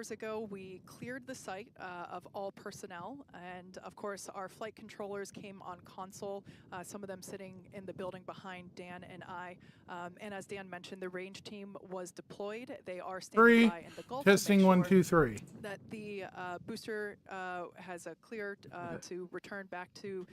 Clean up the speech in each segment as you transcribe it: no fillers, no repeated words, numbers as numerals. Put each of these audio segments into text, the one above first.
hours ago, we cleared the site of all personnel, and of course our flight controllers came on console, some of them sitting in the building behind Dan and I. And as Dan mentioned, the range team was deployed. They are standing by in the Gulf Testing to make 1 sure 2 3. that the booster has a clear to return back to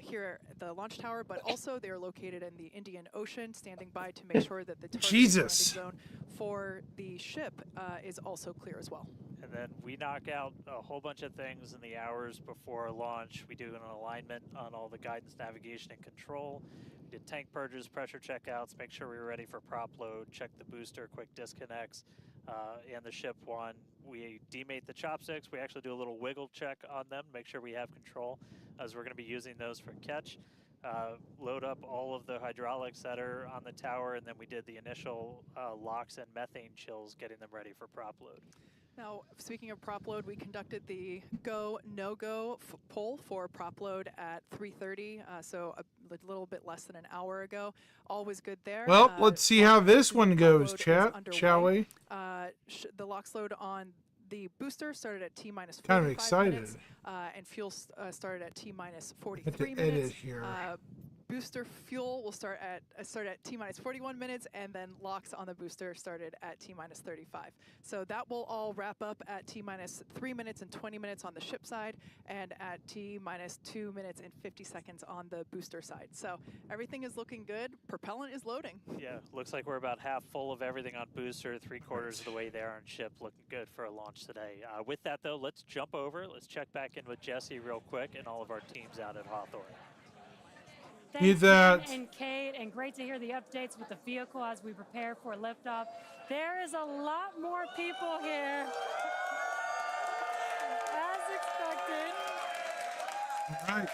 here at the launch tower, but also they're located in the Indian Ocean, standing by to make sure that the target landing zone for the ship is also clear as well. And then we knock out a whole bunch of things in the hours before launch. We do an alignment on all the guidance, navigation, and control. We did tank purges, pressure checkouts, make sure we were ready for prop load, check the booster, quick disconnects, and the ship one. We demate the chopsticks. We actually do a little wiggle check on them, make sure we have control, as we're going to be using those for catch. Load up all of the hydraulics that are on the tower, and then we did the initial locks and methane chills, getting them ready for prop load. Now, speaking of prop load, we conducted the go, no-go poll for prop load at 3:30, so a little bit less than an hour ago. All was good there. Well, let's see how this one goes, chat, shall we? The LOX load on the booster started at T-minus 45 kind of excited. minutes, and fuel started at T-minus 43 minutes. Here. Booster fuel will start at T-minus 41 minutes, and then locks on the booster started at T-minus 35. So that will all wrap up at T-minus 3 minutes and 20 minutes on the ship side, and at T-minus 2 minutes and 50 seconds on the booster side. So everything is looking good. Propellant is loading. Yeah, looks like we're about half full of everything on booster, 3/4 of the way there on ship. Looking good for a launch today. With that, though, let's jump over. Let's check back in with Jesse real quick and all of our teams out at Hawthorne. Thanks, Dan and Kate, and great to hear the updates with the vehicle as we prepare for liftoff. There is a lot more people here, as expected. All right.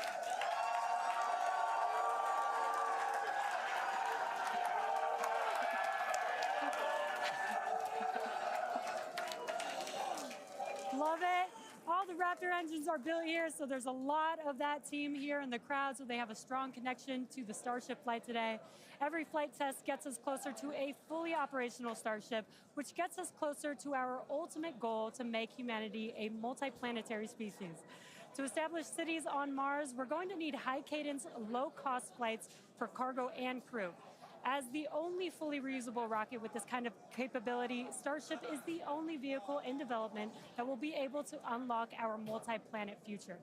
Love it. All the Raptor engines are built here, so there's a lot of that team here in the crowd, so they have a strong connection to the Starship flight today. Every flight test gets us closer to a fully operational Starship, which gets us closer to our ultimate goal to make humanity a multiplanetary species. To establish cities on Mars, we're going to need high-cadence, low-cost flights for cargo and crew. As the only fully reusable rocket with this kind of capability, Starship is the only vehicle in development that will be able to unlock our multi-planet future.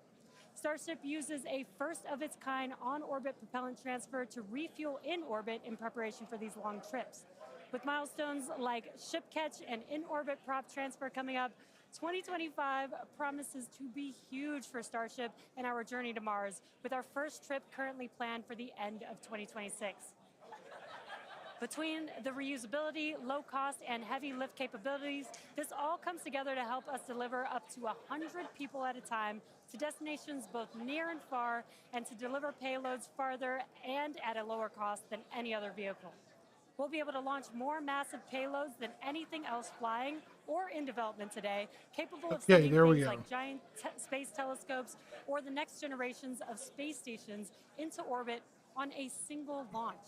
Starship uses a first-of-its-kind on-orbit propellant transfer to refuel in orbit in preparation for these long trips. With milestones like ship catch and in-orbit prop transfer coming up, 2025 promises to be huge for Starship and our journey to Mars, with our first trip currently planned for the end of 2026. Between the reusability, low cost, and heavy lift capabilities, this all comes together to help us deliver up to 100 people at a time to destinations both near and far, and to deliver payloads farther and at a lower cost than any other vehicle. We'll be able to launch more massive payloads than anything else flying or in development today, capable of sending things like giant space telescopes or the next generations of space stations into orbit on a single launch.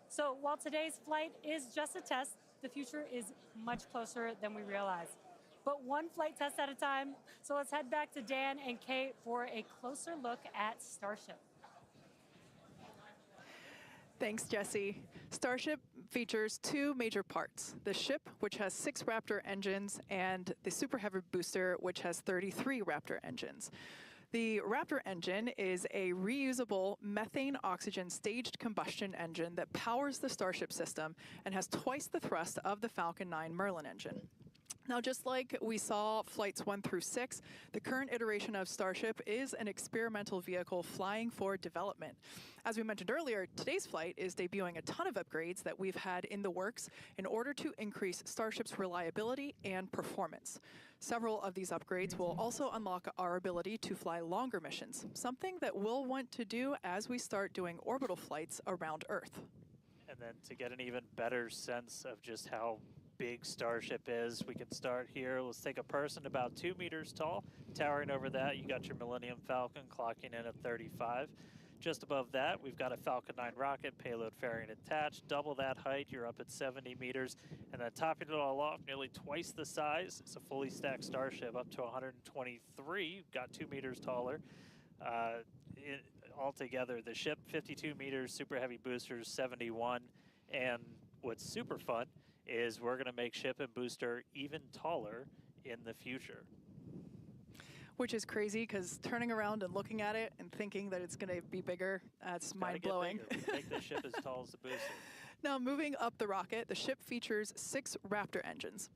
So while today's flight is just a test, the future is much closer than we realize. But one flight test at a time, so let's head back to Dan and Kate for a closer look at Starship. Thanks, Jesse. Starship features two major parts: the ship, which has 6 Raptor engines, and the Super Heavy booster, which has 33 Raptor engines. The Raptor engine is a reusable methane-oxygen staged combustion engine that powers the Starship system and has twice the thrust of the Falcon 9 Merlin engine. Now, just like we saw flights 1 through 6, the current iteration of Starship is an experimental vehicle flying for development. As we mentioned earlier, today's flight is debuting a ton of upgrades that we've had in the works in order to increase Starship's reliability and performance. Several of these upgrades will also unlock our ability to fly longer missions, something that we'll want to do as we start doing orbital flights around Earth. And then to get an even better sense of just how big Starship is, we can start here. Let's take a person about 2 meters tall. Towering over that, you got your Millennium Falcon clocking in at 35. Just above that, we've got a Falcon 9 rocket, payload fairing attached, double that height, you're up at 70 meters. And then topping it all off, nearly twice the size, it's a fully stacked Starship up to 123, got 2 meters taller. Altogether, the ship, 52 meters, super heavy boosters, 71. And what's super fun is we're going to make ship and booster even taller in the future. Which is crazy, because turning around and looking at it and thinking that it's going to be bigger, that's mind-blowing. Make the ship as tall as the booster. Now, moving up the rocket, the ship features 6 Raptor engines.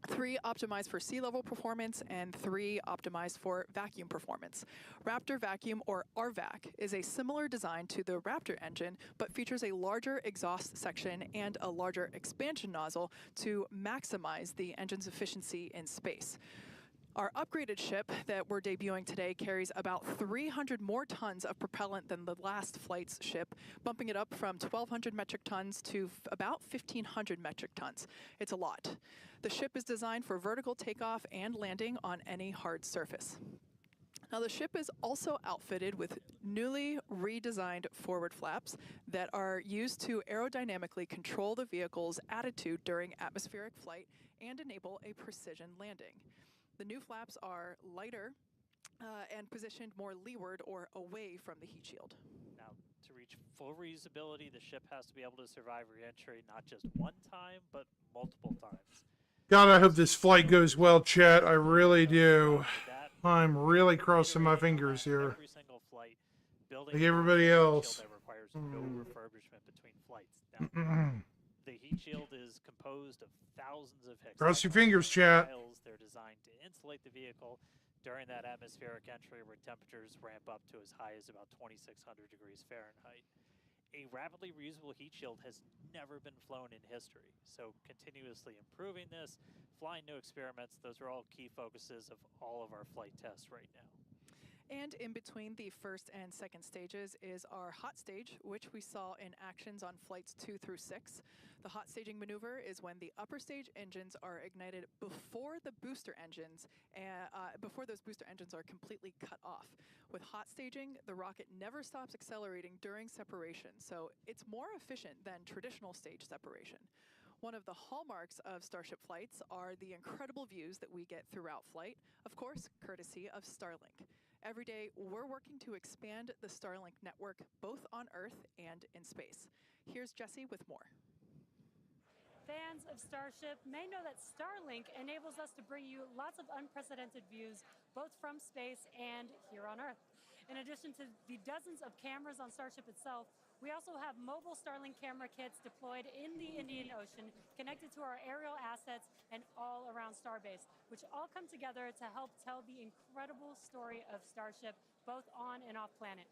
3 optimized for sea level performance and 3 optimized for vacuum performance. Raptor Vacuum, or RVAC, is a similar design to the Raptor engine, but features a larger exhaust section and a larger expansion nozzle to maximize the engine's efficiency in space. Our upgraded ship that we're debuting today carries about 300 more tons of propellant than the last flight's ship, bumping it up from 1,200 metric tons to about 1,500 metric tons. It's a lot. The ship is designed for vertical takeoff and landing on any hard surface. Now, the ship is also outfitted with newly redesigned forward flaps that are used to aerodynamically control the vehicle's attitude during atmospheric flight and enable a precision landing. The new flaps are lighter and positioned more leeward or away from the heat shield. Now, to reach full reusability, the ship has to be able to survive re-entry not just one time, but multiple times. God, I hope this flight goes well, chat. I really do. I'm really crossing my fingers here. Every single flight, Like everybody else. that requires no refurbishment between flights. Now, the heat shield is composed of thousands of hexagons. Cross your fingers, chat. They're designed to insulate the vehicle during that atmospheric entry where temperatures ramp up to as high as about 2,600 degrees Fahrenheit. A rapidly reusable heat shield has never been flown in history, so continuously improving this, flying new experiments, those are all key focuses of all of our flight tests right now. And in between the first and second stages is our hot stage, which we saw in actions on flights 2 through 6. The hot staging maneuver is when the upper stage engines are ignited before the booster engines, before those booster engines are completely cut off. With hot staging, the rocket never stops accelerating during separation, so it's more efficient than traditional stage separation. One of the hallmarks of Starship flights are the incredible views that we get throughout flight, of course, courtesy of Starlink. Every day, we're working to expand the Starlink network both on Earth and in space. Here's Jesse with more. Fans of Starship may know that Starlink enables us to bring you lots of unprecedented views, both from space and here on Earth. In addition to the dozens of cameras on Starship itself, we also have mobile Starlink camera kits deployed in the Indian Ocean, connected to our aerial assets and all around Starbase, which all come together to help tell the incredible story of Starship, both on and off planet.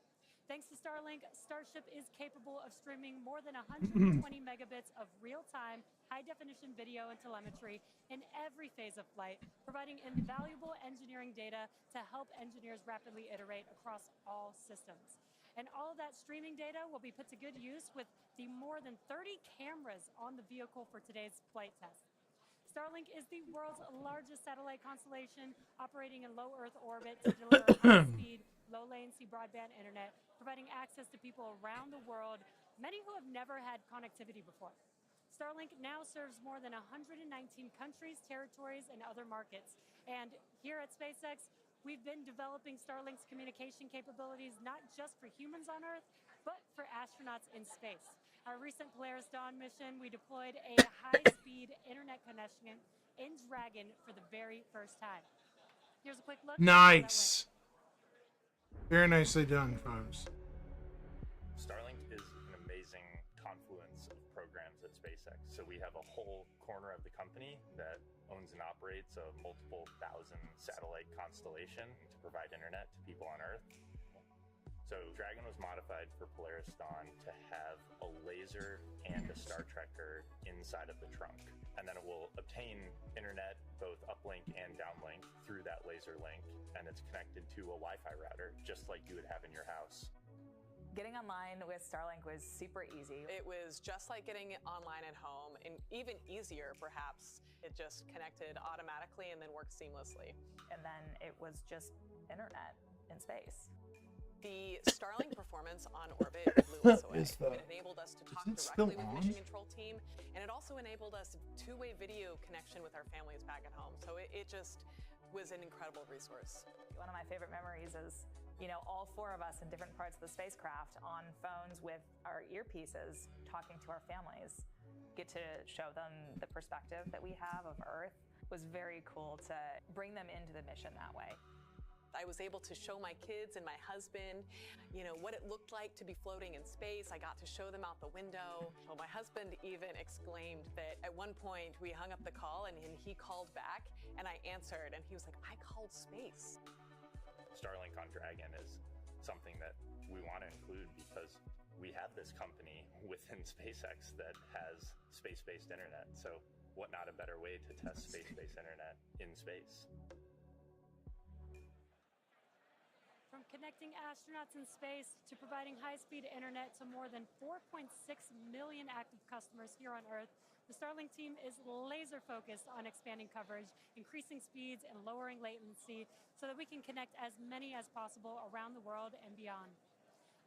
Thanks to Starlink, Starship is capable of streaming more than 120 megabits of real-time, high-definition video and telemetry in every phase of flight, providing invaluable engineering data to help engineers rapidly iterate across all systems. And all of that streaming data will be put to good use with the more than 30 cameras on the vehicle for today's flight test. Starlink is the world's largest satellite constellation, operating in low Earth orbit to deliver high-speed, low-latency broadband internet, providing access to people around the world, many who have never had connectivity before. Starlink now serves more than 119 countries, territories, and other markets. And here at SpaceX, we've been developing Starlink's communication capabilities not just for humans on Earth, but for astronauts in space. Our recent Polaris Dawn mission, we deployed a high-speed internet connection in Dragon for the very first time. Here's a quick look. Nice. Very nicely done, folks. Starlink is an amazing confluence of programs at SpaceX. So we have a whole corner of the company that owns and operates a multiple thousand satellite constellation to provide internet to people on Earth. So Dragon was modified for Polaris Dawn to have a laser and a Star Trekker inside of the trunk. And then it will obtain internet, both uplink and downlink, through that laser link. And it's connected to a Wi-Fi router, just like you would have in your house. Getting online with Starlink was super easy. It was just like getting online at home, and even easier, perhaps. It just connected automatically and then worked seamlessly. And then it was just internet in space. The Starlink performance on orbit blew us away. It enabled us to talk directly with Mission Control team, and it also enabled us two-way video connection with our families back at home. So it just was an incredible resource. One of my favorite memories is, you know, all four of us in different parts of the spacecraft on phones with our earpieces talking to our families. Get to show them the perspective that we have of Earth. It was very cool to bring them into the mission that way. I was able to show my kids and my husband, you know, what it looked like to be floating in space. I got to show them out the window. Well, my husband even exclaimed that at one point we hung up the call and he called back and I answered and he was like, I called space. Starlink on Dragon is something that we want to include because we have this company within SpaceX that has space-based internet. So what not a better way to test space-based internet in space? From connecting astronauts in space to providing high-speed internet to more than 4.6 million active customers here on Earth, the Starlink team is laser-focused on expanding coverage, increasing speeds, and lowering latency so that we can connect as many as possible around the world and beyond.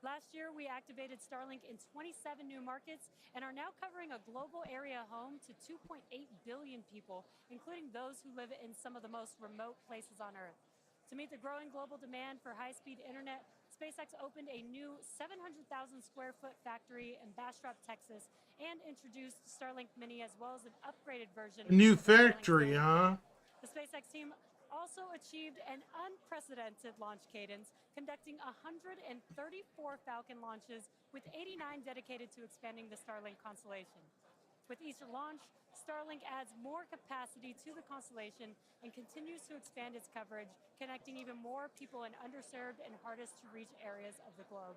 Last year, we activated Starlink in 27 new markets and are now covering a global area home to 2.8 billion people, including those who live in some of the most remote places on Earth. To meet the growing global demand for high-speed internet, SpaceX opened a new 700,000 square foot factory in Bastrop, Texas, and introduced Starlink Mini as well as an upgraded version. A new of the Starlink factory, huh? The SpaceX team also achieved an unprecedented launch cadence, conducting 134 Falcon launches, with 89 dedicated to expanding the Starlink constellation. With each launch, Starlink adds more capacity to the constellation and continues to expand its coverage, connecting even more people in underserved and hardest to reach areas of the globe.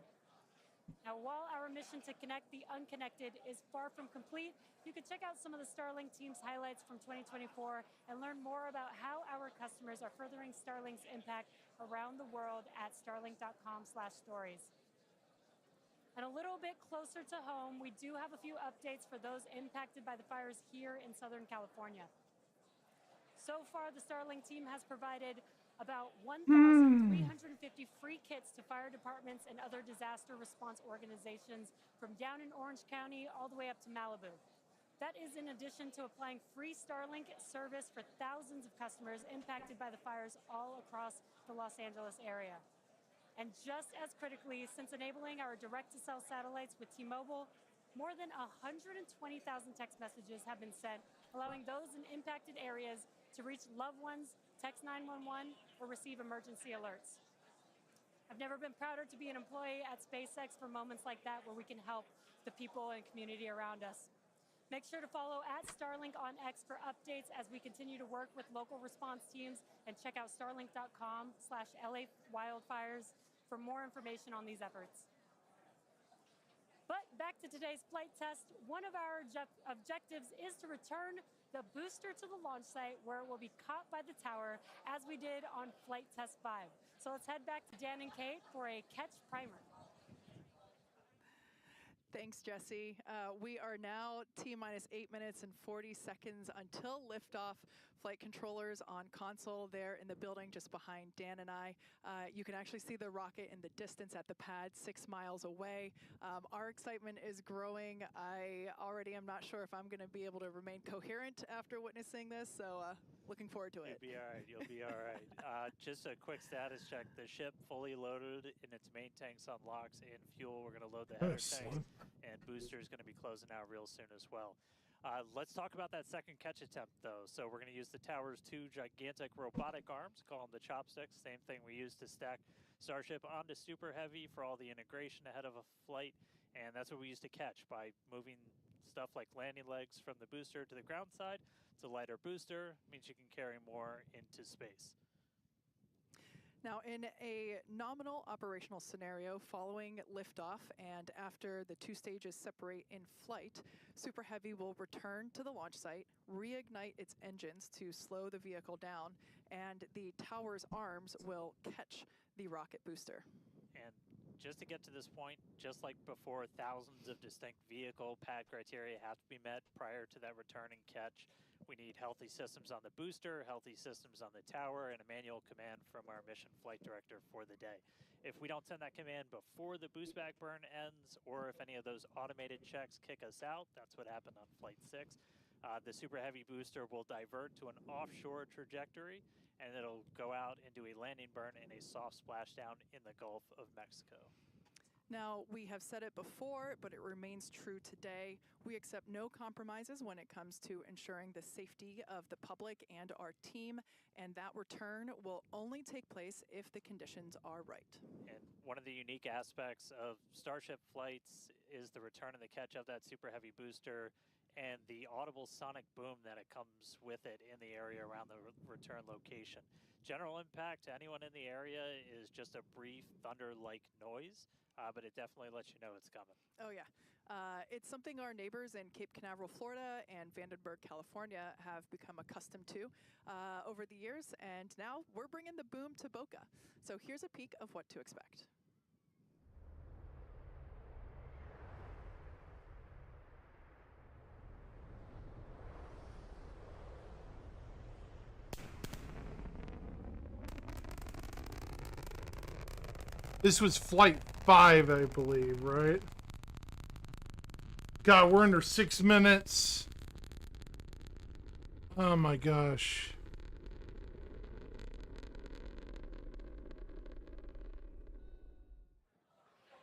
Now, while our mission to connect the unconnected is far from complete, you can check out some of the Starlink team's highlights from 2024 and learn more about how our customers are furthering Starlink's impact around the world at starlink.com/stories. And a little bit closer to home, we do have a few updates for those impacted by the fires here in Southern California. So far, the Starlink team has provided about 1,350 free kits to fire departments and other disaster response organizations from down in Orange County all the way up to Malibu. That is in addition to applying free Starlink service for thousands of customers impacted by the fires all across the Los Angeles area. And just as critically, since enabling our direct-to-cell satellites with T-Mobile, more than 120,000 text messages have been sent, allowing those in impacted areas to reach loved ones, text 911, or receive emergency alerts. I've never been prouder to be an employee at SpaceX for moments like that where we can help the people and community around us. Make sure to follow @Starlink on X for updates as we continue to work with local response teams, and check out starlink.com/LA wildfires for more information on these efforts. But back to today's flight test. One of our objectives is to return the booster to the launch site where it will be caught by the tower as we did on Flight Test 5. So let's head back to Dan and Kate for a catch primer. Thanks, Jesse. We are now T-minus 8 minutes and 40 seconds until liftoff. Flight controllers on console there in the building just behind Dan and I. You can actually see the rocket in the distance at the pad 6 miles away. Our excitement is growing. I already am not sure if I'm going to be able to remain coherent after witnessing this, so looking forward to it. You'll be all right. You'll be all right. Just a quick status check. The ship fully loaded in its main tanks on LOX and fuel. We're going to load the header tanks, and booster is going to be closing out real soon as well. Let's talk about that second catch attempt, though. So we're going to use the tower's 2 gigantic robotic arms, call them the chopsticks, same thing we used to stack Starship onto Super Heavy for all the integration ahead of a flight, and that's what we used to catch by moving stuff like landing legs from the booster to the ground side. It's a lighter booster, means you can carry more into space. Now, in a nominal operational scenario following liftoff and after the 2 stages separate in flight, Super Heavy will return to the launch site, reignite its engines to slow the vehicle down, and the tower's arms will catch the rocket booster. And just to get to this point, just like before, thousands of distinct vehicle pad criteria have to be met prior to that return and catch. We need healthy systems on the booster, healthy systems on the tower, and a manual command from our mission flight director for the day. If we don't send that command before the boost back burn ends, or if any of those automated checks kick us out, that's what happened on Flight 6, the Super Heavy booster will divert to an offshore trajectory, and it'll go out and do a landing burn in a soft splashdown in the Gulf of Mexico. Now, we have said it before, but it remains true today. We accept no compromises when it comes to ensuring the safety of the public and our team, and that return will only take place if the conditions are right. And one of the unique aspects of Starship flights is the return and the catch of that Super Heavy booster and the audible sonic boom that it comes with it in the area around the return location. General impact to anyone in the area is just a brief thunder-like noise, but it definitely lets you know it's coming. Oh, yeah. It's something our neighbors in Cape Canaveral, Florida and Vandenberg, California have become accustomed to over the years, and now we're bringing the boom to Boca. So here's a peek of what to expect. This was Flight 5, I believe, right? God, we're under 6 minutes. Oh my gosh.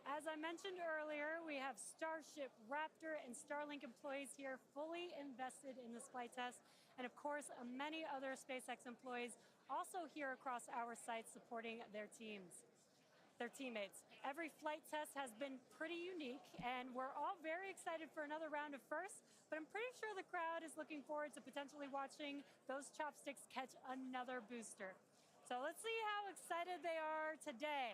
As I mentioned earlier, we have Starship, Raptor, and Starlink employees here fully invested in this flight test. And of course, many other SpaceX employees also here across our site supporting their teams. Their teammates. Every flight test has been pretty unique, and we're all very excited for another round of firsts, but I'm pretty sure the crowd is looking forward to potentially watching those chopsticks catch another booster. So let's see how excited they are today.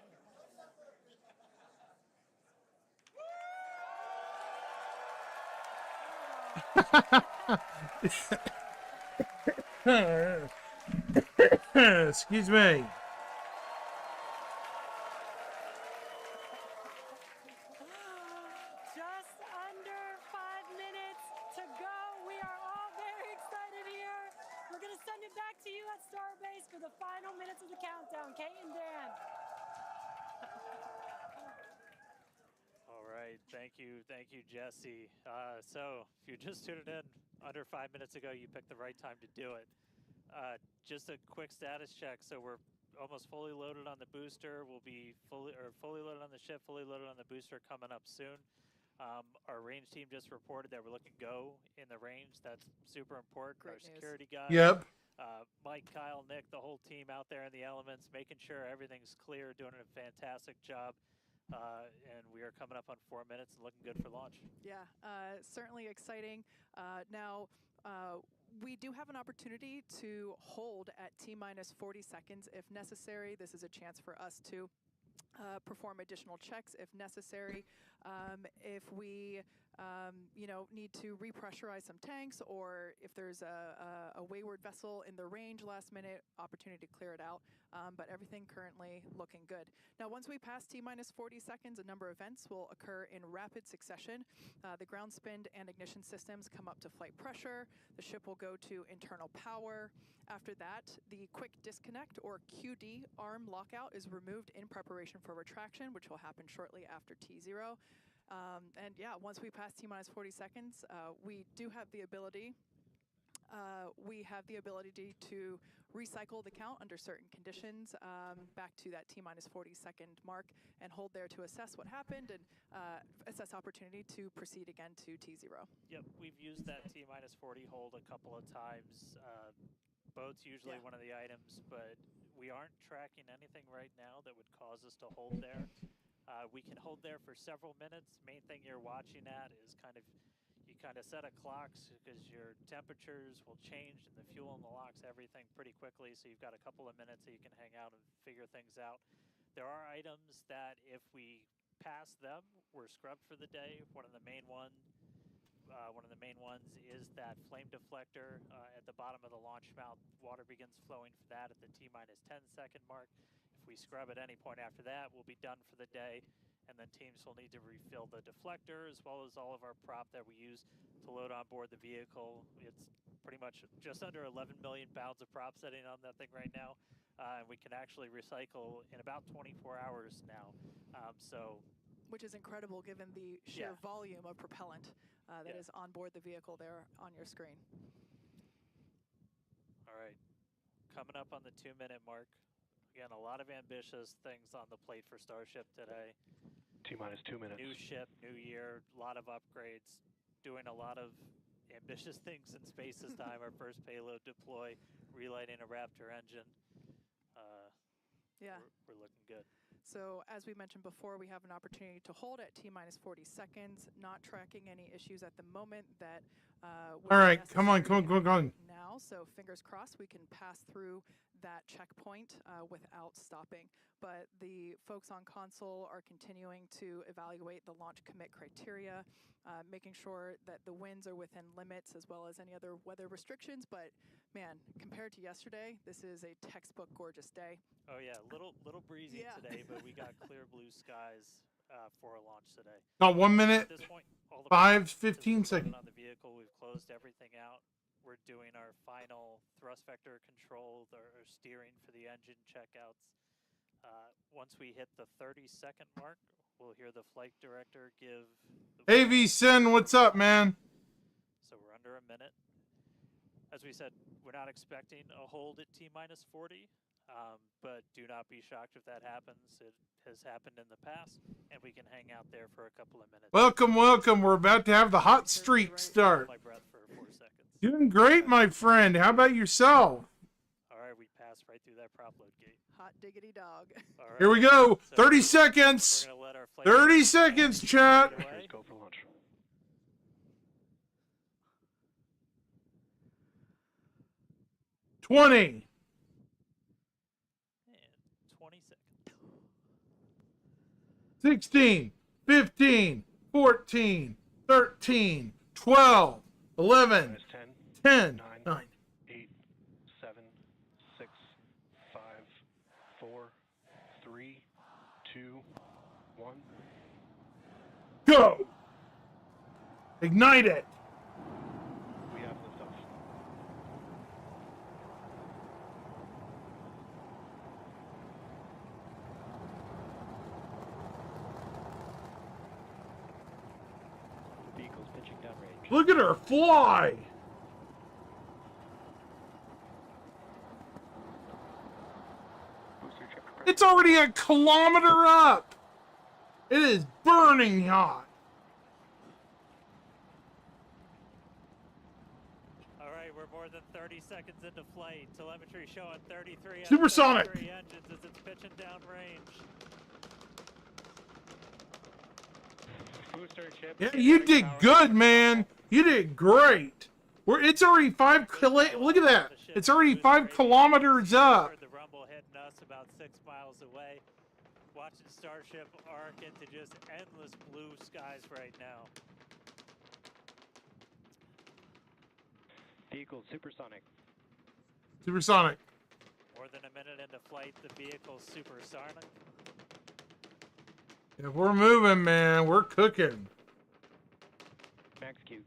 Excuse me. Just under 5 minutes to go. We are all very excited here. We're going to send it back to you at Starbase for the final minutes of the countdown. Kate and Dan. All right, thank you, Jesse. So if you just tuned in under 5 minutes ago, you picked the right time to do it. Just a quick status check. So we're almost fully loaded on the booster. We'll be fully loaded on the ship, fully loaded on the booster coming up soon. Our range team just reported that we're looking go in the range. That's super important. Great Our news. security guys. Yep. Mike, Kyle, Nick, the whole team out there in the elements, making sure everything's clear, doing a fantastic job. And we are coming up on 4 minutes and looking good for launch. Yeah, certainly exciting. Now, we do have an opportunity to hold at T-minus 40 seconds if necessary. This is a chance for us to perform additional checks if necessary. If we need to repressurize some tanks, or if there's a wayward vessel in the range last minute, opportunity to clear it out. But everything currently looking good. Now, once we pass T-minus 40 seconds, a number of events will occur in rapid succession. The ground spin and ignition systems come up to flight pressure. The ship will go to internal power. After that, the quick disconnect, or QD arm lockout, is removed in preparation for retraction, which will happen shortly after T0. And yeah, once we pass T-minus 40 seconds, we do have the ability to recycle the count under certain conditions back to that T-minus 40 second mark and hold there to assess what happened and assess opportunity to proceed again to T0. Yep, we've used that T-minus 40 hold a couple of times. Boat's usually one of the items, but we aren't tracking anything right now that would cause us to hold there. We can hold there for several minutes. Main thing you're watching at is you kind of set a clock because your temperatures will change and the fuel in the locks, everything pretty quickly. So you've got a couple of minutes that you can hang out and figure things out. There are items that if we pass them, we're scrubbed for the day. One of the main ones is that flame deflector at the bottom of the launch mount. Water begins flowing for that at the T-minus 10 second mark. If we scrub at any point after that, we'll be done for the day. And then teams will need to refill the deflector as well as all of our prop that we use to load on board the vehicle. It's pretty much just under 11 million pounds of prop setting on that thing right now. And we can actually recycle in about 24 hours now. Which is incredible given the sheer volume of propellant that is on board the vehicle there on your screen. All right, coming up on the 2-minute mark. Again, a lot of ambitious things on the plate for Starship today. T-minus 2 minutes. New ship, new year, a lot of upgrades, doing a lot of ambitious things in space this time. Our first payload deploy, relighting a Raptor engine. We're looking good. So as we mentioned before, we have an opportunity to hold at T-minus 40 seconds, not tracking any issues at the moment that All right, come on. now. So fingers crossed we can pass through that checkpoint without stopping. But the folks on console are continuing to evaluate the launch commit criteria, making sure that the winds are within limits as well as any other weather restrictions. But man, compared to yesterday, this is a textbook gorgeous day. Oh yeah, little breezy today, but we got clear blue skies for a launch today. Not 1 minute, At this point, all the 15 seconds. on the vehicle, we've closed everything out. We're doing our final thrust vector control, our steering for the engine checkouts. Once we hit the 30-second mark, we'll hear the flight director give. Hey, V-Sin, what's up, man? So we're under a minute. As we said, we're not expecting a hold at T-minus 40, but do not be shocked if that happens. It has happened in the past, and we can hang out there for a couple of minutes. Welcome. We're about to have the hot streak start. My breath for 4 seconds. Doing great, my friend. How about yourself? All right, we passed right through that prop load gate. Hot diggity dog. All right. Here we go. So 30 seconds. We're gonna let our flight 30 seconds, chat. away. Go for launch. 20. And 20 seconds. 16, 15, 14, 13, 12, 11, Minus 10, 10, 9, 9. 8, 7, 6, 5, 4, 3, 2, 1. Go! Ignite it! We have liftoff. The vehicle's pitching downrange. Look at her fly! Booster check. It's already a kilometer up! It is burning hot! All right, we're more than 30 seconds into flight. Telemetry showing 33 out of Supersonic. 33 engines as it's pitching downrange. Booster chip. Yeah, you did good, man. You did great. It's already 5 look at that. It's already 5 kilometers up. Heard the rumble hitting us about 6 miles away. Watching Starship arc into just endless blue skies right now. Vehicle supersonic. Supersonic. More than a minute into flight, the vehicle's supersonic. If we're moving, man, we're cooking. Max Q.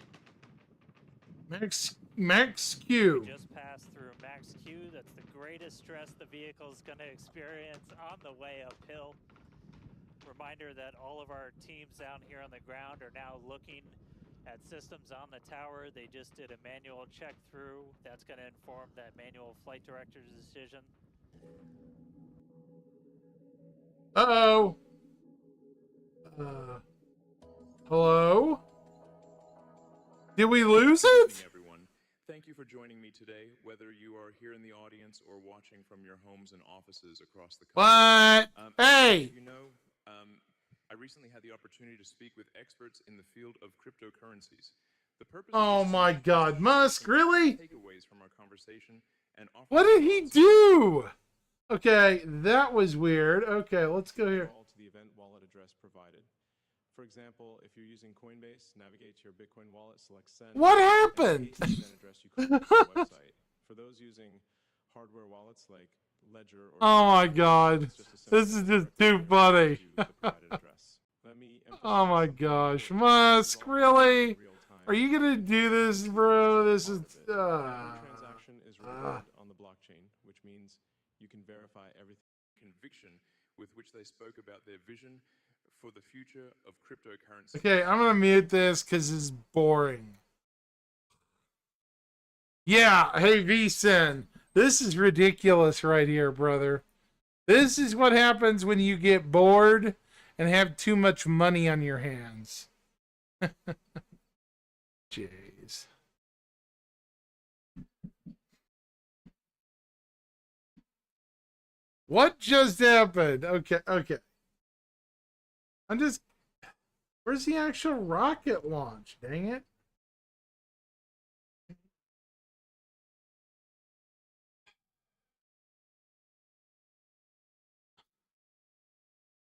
Max Q. Just passed through max Q. That's the greatest stress the vehicle's going to experience on the way uphill. Reminder that all of our teams down here on the ground are now looking at systems on the tower. They just did a manual check through. That's going to inform that manual flight director's decision. Uh-oh. Hello? Did we lose Good it? evening, everyone. Thank you for joining me today, whether you are here in the audience or watching from your homes and offices across the country. What? Hey! You know, I recently had the opportunity to speak with experts in the field of cryptocurrencies. The purpose Oh of this my is to God, share Musk, some really? takeaways from our conversation and offer What did he thoughts do? Okay, that was weird. Okay, let's go here. All to the event wallet address provided. For example, if you're using Coinbase, navigate to your Bitcoin wallet, select send. What and happened? paste the event address you created on the website. For those using hardware wallets like Ledger or Oh my God. it's just a simple This is just direct too message funny. to the provided address. Let me Oh my emphasize gosh, something. Musk, This is all really? real time Are you gonna do this, bro? This is. Every transaction is recorded on the blockchain, which means you can verify everything. Conviction with which they spoke about their vision for the future of cryptocurrency. Okay, I'm gonna mute this because it's boring. Yeah, hey VSen, this is ridiculous right here, brother. This is what happens when you get bored and have too much money on your hands. Jeez. What just happened? Okay, okay. I'm just... Where's the actual rocket launch? Dang it.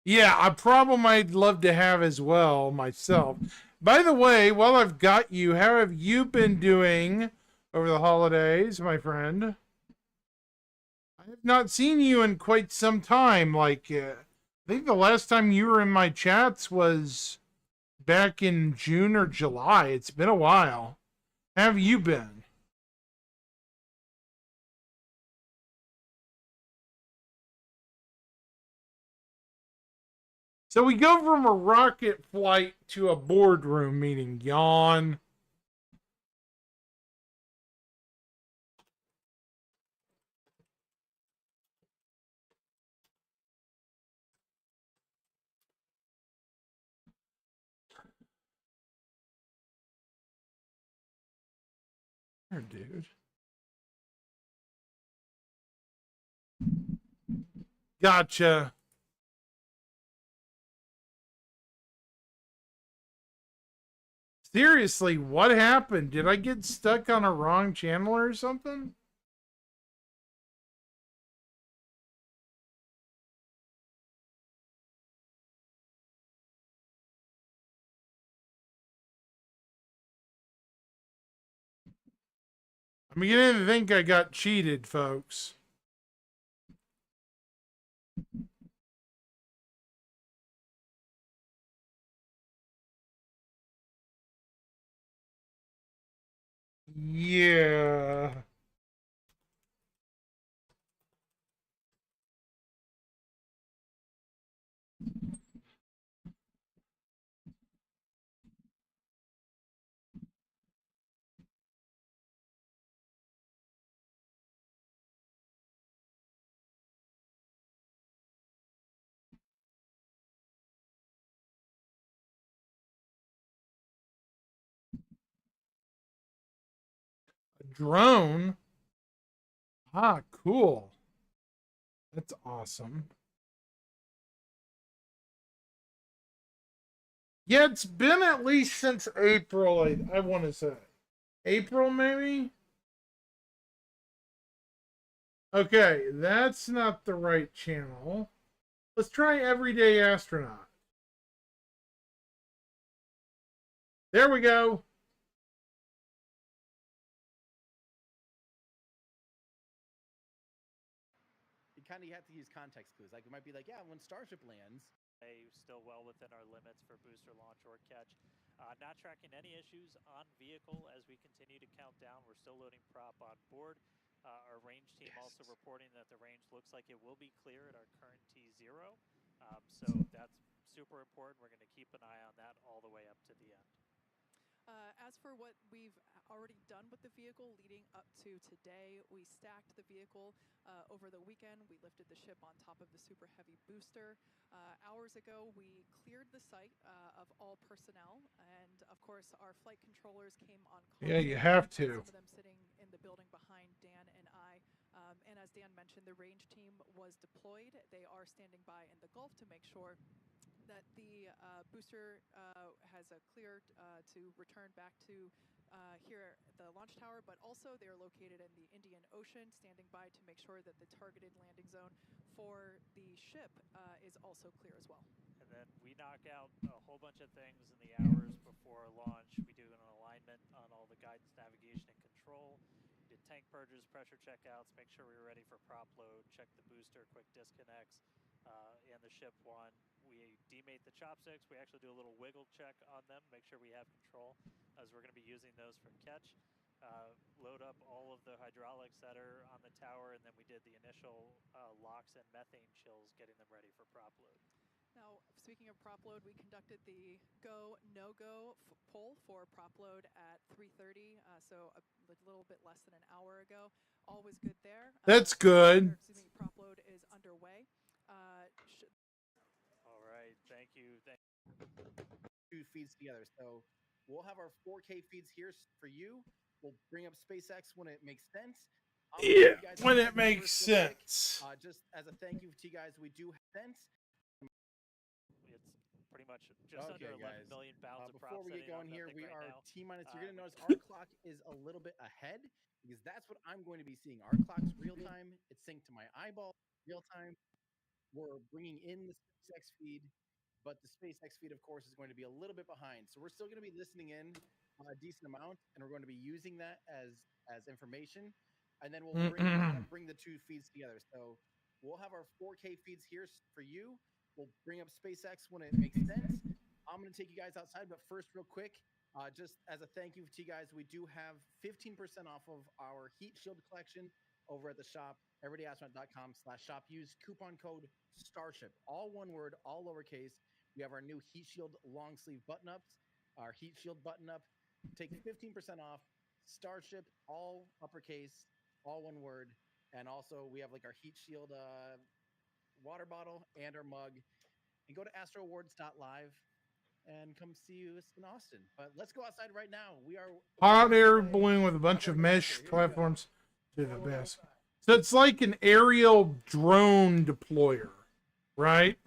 Yeah, a problem I'd love to have as well myself. By the way, while I've got you, how have you been doing over the holidays, my friend? I have not seen you in quite some time. Like, I think the last time you were in my chats was back in June or July. It's been a while. How have you been? So we go from a rocket flight to a boardroom meeting. Yawn. There, dude. Gotcha. Seriously, what happened? Did I get stuck on a wrong channel or something? I'm beginning to think I got cheated, folks. Yeah. A drone? Ah, cool. That's awesome. Yeah, it's been at least since April, I want to say. April, maybe? Okay, that's not the right channel. Let's try Everyday Astronaut. There we go. You kind of have to use context clues. Like, it might be like, yeah, when Starship lands. Still well within our limits for booster launch or catch. Not tracking any issues on vehicle as we continue to count down. We're still loading prop on board. Our range team also reporting that the range looks like it will be clear at our current T0. So that's super important. We're going to keep an eye on that all the way up to the end. As for what we've already done with the vehicle leading up to today, we stacked the vehicle over the weekend. We lifted the ship on top of the super heavy booster. Hours ago, we cleared the site of all personnel, and of course, our flight controllers came on call. Yeah, you have to. Some of them sitting in the building behind Dan and I. And as Dan mentioned, the range team was deployed. They are standing by in the Gulf to make sure that the booster has a clear to return back to here at the launch tower, but also they're located in the Indian Ocean, standing by to make sure that the targeted landing zone for the ship is also clear as well. And then we knock out a whole bunch of things in the hours before launch. We do an alignment on all the guidance, navigation, and control. We did tank purges, pressure checkouts, make sure we were ready for prop load, check the booster, quick disconnects. and the ship one. We demate the chopsticks. We actually do a little wiggle check on them, make sure we have control, as we're going to be using those for catch. Load up all of the hydraulics that are on the tower, and then we did the initial locks and methane chills, getting them ready for prop load. Now, speaking of prop load, we conducted the go, no-go poll for prop load at 3:30, so a little bit less than an hour ago. All was good there. That's good. Prop load is underway. All right, thank you. Two feeds together. So we'll have our 4K feeds here for you. We'll bring up SpaceX when it makes sense. Yeah, when it makes sense. Just as a thank you to you guys, we do have sense. It's pretty much just under 11 million pounds of props. Before we get going here, we right are now. T-minus. You're going to notice our clock is a little bit ahead because that's what I'm going to be seeing. Our clock's real time. It's synced to my eyeball real time. We're bringing in the SpaceX feed, but the SpaceX feed, of course, is going to be a little bit behind. So we're still going to be listening in a decent amount, and we're going to be using that as information. And then we'll bring the two feeds together. So we'll have our 4K feeds here for you. We'll bring up SpaceX when it makes sense. I'm going to take you guys outside, but first, real quick, just as a thank you to you guys, we do have 15% off of our heat shield collection over at the shop, everydayastronaut.com/shop. Use coupon code Starship, all one word, all lowercase. We have our new heat shield long sleeve button ups, our heat shield button up. Take 15% off. Starship, all uppercase, all one word. And also we have like our heat shield water bottle and our mug. And go to astrooawards.live and come see us in Austin. But let's go outside right now. We are hot air balloon with a bunch of mesh platforms to the best. So it's like an aerial drone deployer, right?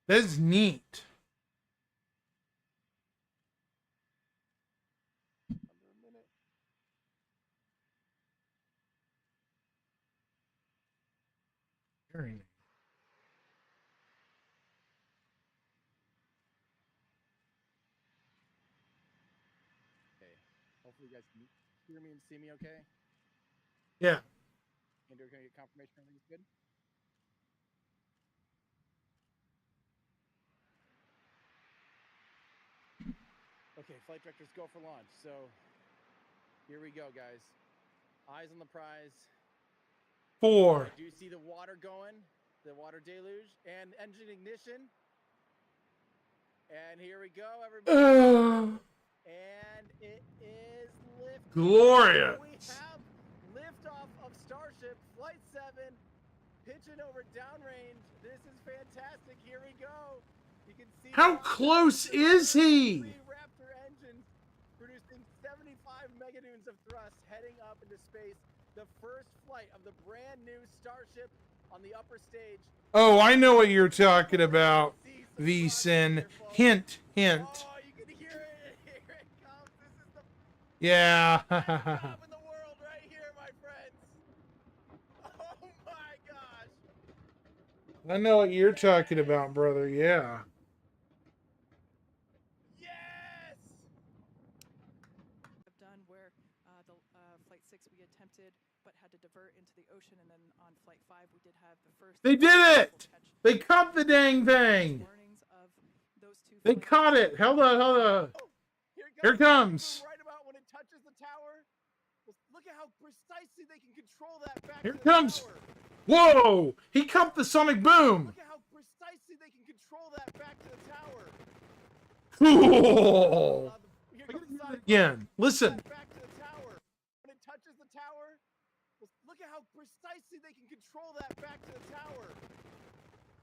That's neat. Very neat. Okay. Hopefully you guys can hear me and see me okay. Yeah. Andrew, can I get confirmation everything's good? Okay, flight directors go for launch. So here we go, guys. Eyes on the prize. 4. Do you see the water going? The water deluge and engine ignition. And here we go, everybody. And it is lifting. Glorious. We have liftoff of Starship Flight 7 pitching over downrange. This is fantastic. Here we go. You can see how close is he? 3 Raptor engines producing 75 meganewtons of thrust heading up into space. The first flight of the brand new Starship on the upper stage. Oh, I know what you're talking about, VSIN. Hint, hint. Oh, you can hear it. Here it comes. This is the yeah. best job in the world right here, my friends. Oh my gosh. I know what you're talking about, brother. Yeah. Yes. Have done where the Flight 6 we attempted but had to divert into the ocean, and then on Flight 5 we did have the first. They did it! They caught the dang thing! They caught it! Hold on, hold on. Here it comes. Right about when it touches the tower. Look at how precisely they can control that back Here to it the comes. tower. Whoa! He caught the sonic boom! Look at how precisely they can control that back to the tower. Cool! Here I comes gotta the hear sonic that again. Listen. back to the tower. When it touches the tower, look at how precisely they can control that back to the tower.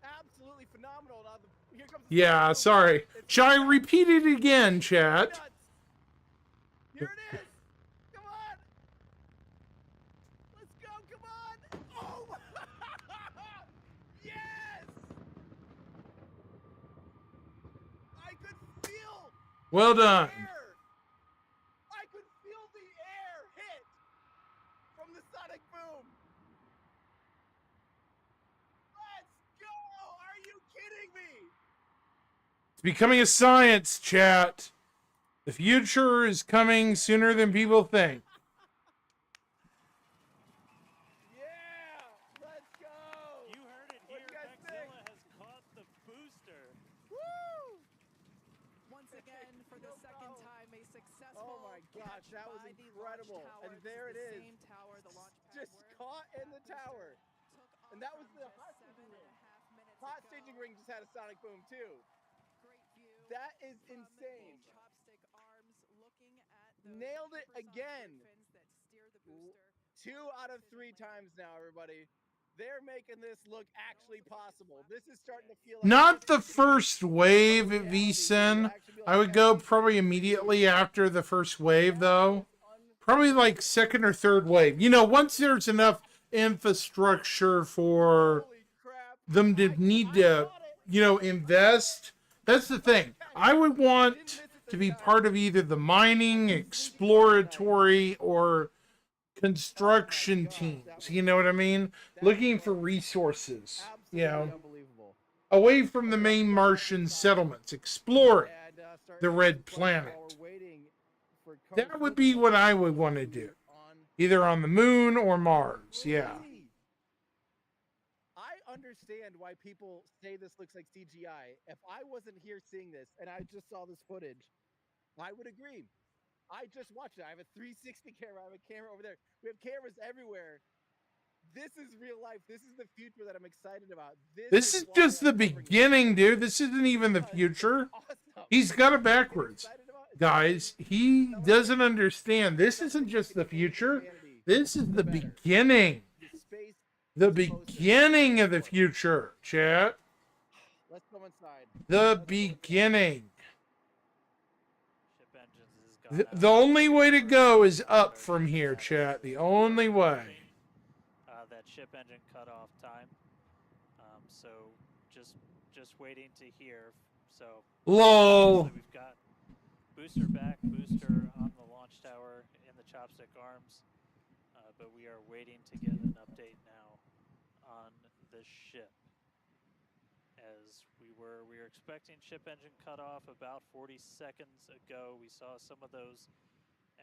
Absolutely phenomenal. Now here comes the Yeah, sorry. Shall I repeat it again, chat? nuts. Here it is. Come on. Let's go. Come on. Oh. Yes. I could feel. Well done. Air. I could feel the air hit from the sonic boom. Let's go! Are you kidding me? It's becoming a science, chat. The future is coming sooner than people think. Yeah! Let's go! You heard it What here. you guys think? Maxilla has caught the booster. Woo! Once again, for the second time, a successful Oh my gosh, catch that was by the incredible. launch tower. And This there it the is. same tower, the launch pad, Just where caught in the that tower. booster took off And that was from the just hot-staging ring. 7.5 minutes Hot-staging ago. ring just had a sonic boom too. Great view. That is from insane. The chopstick arms looking at those Nailed it supersonic again. fins that steer the booster. 2 out of 3 times now, everybody. They're making this look actually possible. This is starting to feel like Not the this could be first wave a at reality VSyn. where you actually be I like, would go every probably single immediately video after the first wave, though. is Probably like second or third wave. You know, once there's enough infrastructure for Holy crap. them to need to, you know, invest. That's the thing. I would want to be part of either the mining, exploratory, or construction teams. You know what I mean? Looking for resources. You know, unbelievable. away from the main Martian settlements, exploring And the red planet. That would be what I would want to do. Either on the moon or Mars. Yeah. I understand why people say this looks like CGI. If I wasn't here seeing this and I just saw this footage, I would agree. I just watched it. I have a 360 camera. I have a camera over there. We have cameras everywhere. This is real life. This is the future that I'm excited about. This is just the beginning, dude. This isn't even the future. He's got it backwards. Guys, he doesn't understand. This isn't just the future. This is the beginning. The beginning of the future, chat. Let's go inside. The beginning. Ship engines is The only way to go is up from here, chat. The only way. That ship engine cutoff time. So just waiting to hear. So LOL. we've got booster back, booster on the launch tower in the chopstick arms, but we are waiting to get an update now on the ship. As we were expecting ship engine cutoff about 40 seconds ago. We saw some of those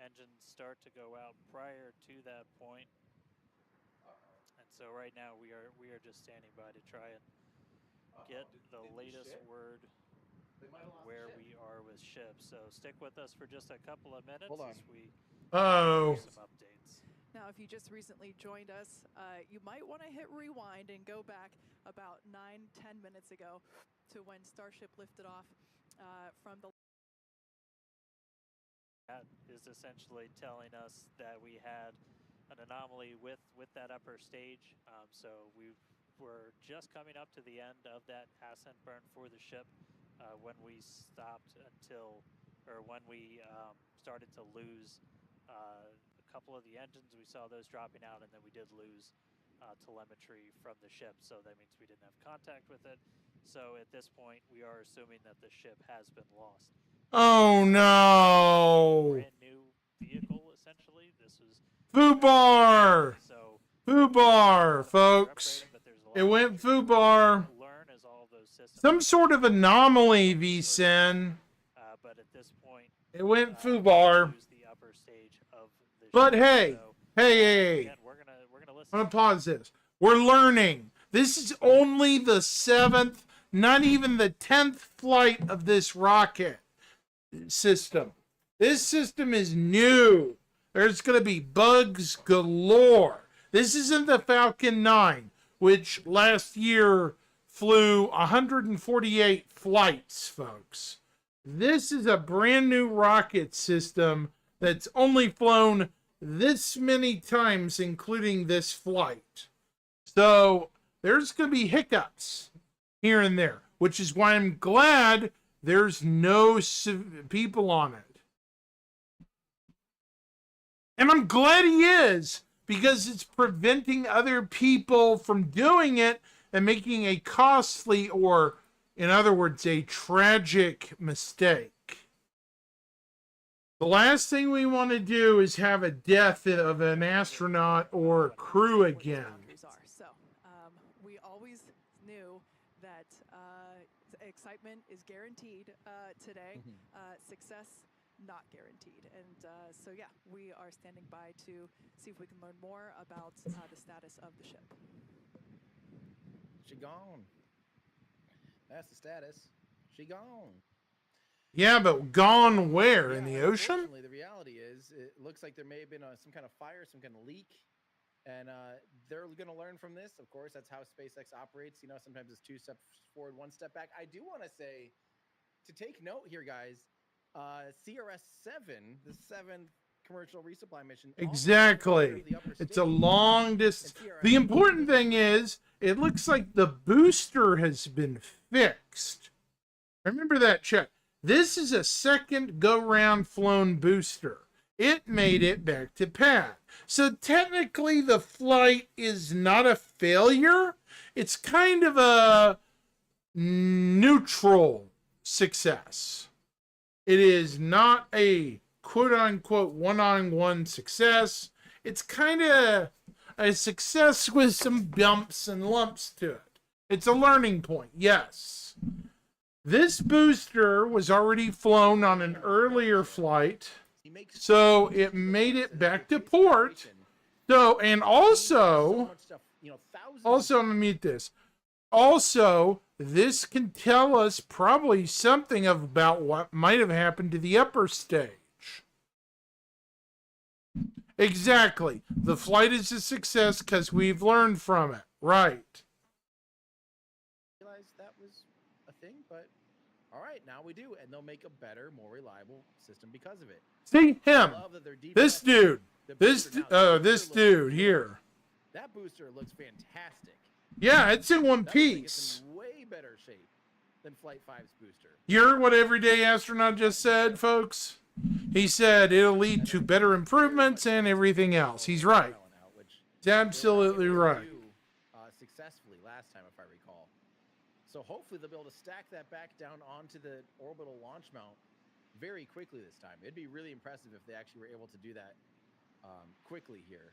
engines start to go out prior to that point. And so right now we are just standing by to try and get the latest word on where we are with ships. So stick with us for just a couple of minutes as we do some updates. Now, if you just recently joined us, you might want to hit rewind and go back about 9-10 minutes ago to when Starship lifted off from the. That is essentially telling us that we had an anomaly with that upper stage. So we were just coming up to the end of that ascent burn for the ship when we stopped when we started to lose a couple of the engines. We saw those dropping out, and then we did lose telemetry from the ship. So that means we didn't have contact with it. So at this point, we are assuming that the ship has been lost. Oh no! Brand new vehicle, essentially. This was FUBAR! So FUBAR, folks. It went FUBAR. Learn as all those systems. Some sort of anomaly, VSyn. But at this point, it went FUBAR. The upper stage of the but ship. hey, So, hey. again, we're gonna listen. I'm gonna pause this. We're learning. This is only the 7th, not even the 10th flight of this rocket system. This system is new. There's going to be bugs galore. This isn't the Falcon 9, which last year flew 148 flights, folks. This is a brand new rocket system that's only flown this many times, including this flight. So there's going to be hiccups here and there, which is why I'm glad there's no people on it. And I'm glad he is, because it's preventing other people from doing it and making a costly, or in other words, a tragic mistake. The last thing we want to do is have a death of an astronaut or crew again. So we always knew that excitement is guaranteed today. Success not guaranteed. And so, yeah, we are standing by to see if we can learn more about the status of the ship. She gone. That's the status. She gone. Yeah, but gone where? In the ocean? Unfortunately, the reality is it looks like there may have been some kind of fire, some kind of leak. And they're going to learn from this. Of course, that's how SpaceX operates. You know, sometimes it's 2 steps forward, 1 step back. I do want to say, to take note here, guys, CRS-7, the 7th commercial resupply mission. Exactly. It's a long distance. The important thing is, it looks like the booster has been fixed. Remember that check. This is a second go-round flown booster. It made it back to pad. So technically the flight is not a failure. It's kind of a neutral success. It is not a quote-unquote one-on-one success. It's kind of a success with some bumps and lumps to it. It's a learning point, yes. This booster was already flown on an earlier flight, so it made it back to port. So, and also, I'm gonna mute this. Also, this can tell us probably something about what might have happened to the upper stage. Exactly. The flight is a success because we've learned from it. Right. Realized that was a thing, but all right, now we do, and they'll make a better, more reliable system because of it. See him. This dude. This dude here. That booster looks fantastic. Yeah, it's in one piece. In way better shape than Flight 5's booster. You heard what Everyday Astronaut just said, folks? He said it'll lead to better improvements and everything else. He's right. He's absolutely right. Successfully last time, if I recall. So hopefully they'll be able to stack that back down onto the orbital launch mount very quickly this time. It'd be really impressive if they actually were able to do that quickly here.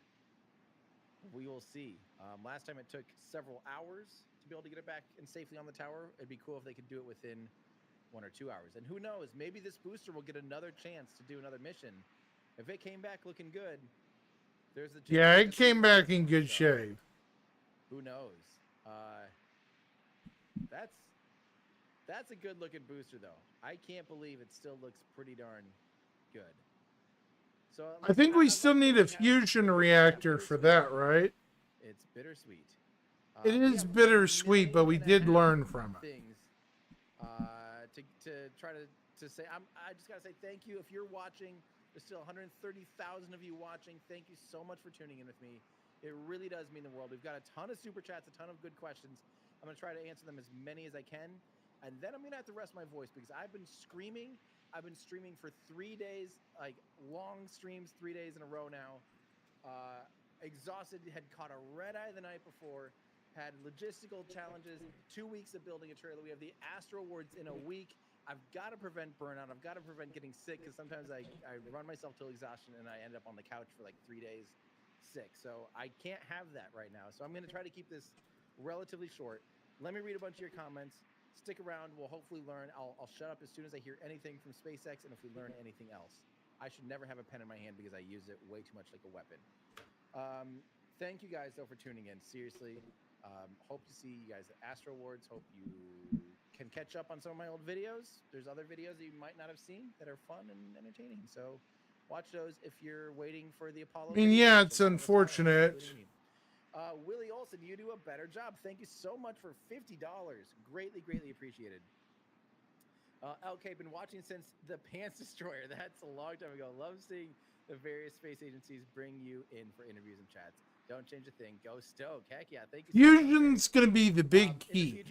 We will see. Last time it took several hours to be able to get it back and safely on the tower. It'd be cool if they could do it within 1 or 2 hours. And who knows, maybe this booster will get another chance to do another mission. If it came back looking good, there's the chance. Yeah, it came back in good shape. Who knows? That's a good looking booster though. I can't believe it still looks pretty darn good. So I think we still need a fusion reactor for that, right? It's bittersweet. It is bittersweet, but we did learn from it. Things to try to say, I just gotta say thank you if you're watching. There's still 130,000 of you watching. Thank you so much for tuning in with me. It really does mean the world. We've got a ton of super chats, a ton of good questions. I'm gonna try to answer them as many as I can, and then I'm gonna have to rest my voice because I've been screaming. I've been streaming for 3 days, like long streams, 3 days in a row now. Exhausted, had caught a red eye the night before, had logistical challenges, 2 weeks of building a trailer. We have the Astro Awards in a week. I've got to prevent burnout. I've got to prevent getting sick because sometimes I run myself to exhaustion and I end up on the couch for like 3 days sick. So I can't have that right now. So I'm going to try to keep this relatively short. Let me read a bunch of your comments. Stick around. We'll hopefully learn. I'll shut up as soon as I hear anything from SpaceX and if we learn anything else. I should never have a pen in my hand because I use it way too much like a weapon. Thank you guys, though, for tuning in. Seriously. Hope to see you guys at Astro Awards. Hope you can catch up on some of my old videos. There's other videos that you might not have seen that are fun and entertaining. So watch those if you're waiting for the Apollo. I mean, yeah, it's unfortunate. Willie Olson, you do a better job. Thank you so much for $50. Greatly, greatly appreciated. LK, been watching since the Pants Destroyer. That's a long time ago. Love seeing the various space agencies bring you in for interviews and chats. Don't change a thing. Go Stoke. Heck yeah. Thank you. Fusion's going to be the big key.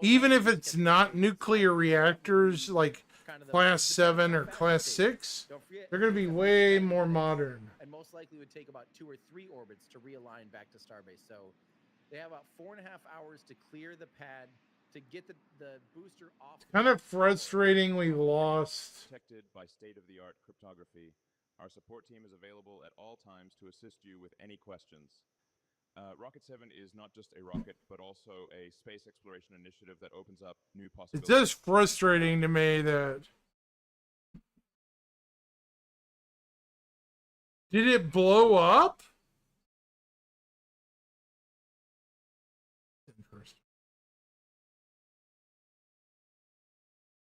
Even if it's not nuclear reactors like Class 7 or Class 6, they're going to be way more modern. And most likely would take about 2 or 3 orbits to realign back to Starbase. So they have about 4.5 hours to clear the pad to get the booster off. It's kind of frustrating we lost. Protected by state-of-the-art cryptography. Our support team is available at all times to assist you with any questions. Rocket 7 is not just a rocket, but also a space exploration initiative that opens up new It's possibilities. just frustrating to me that... Did it blow up?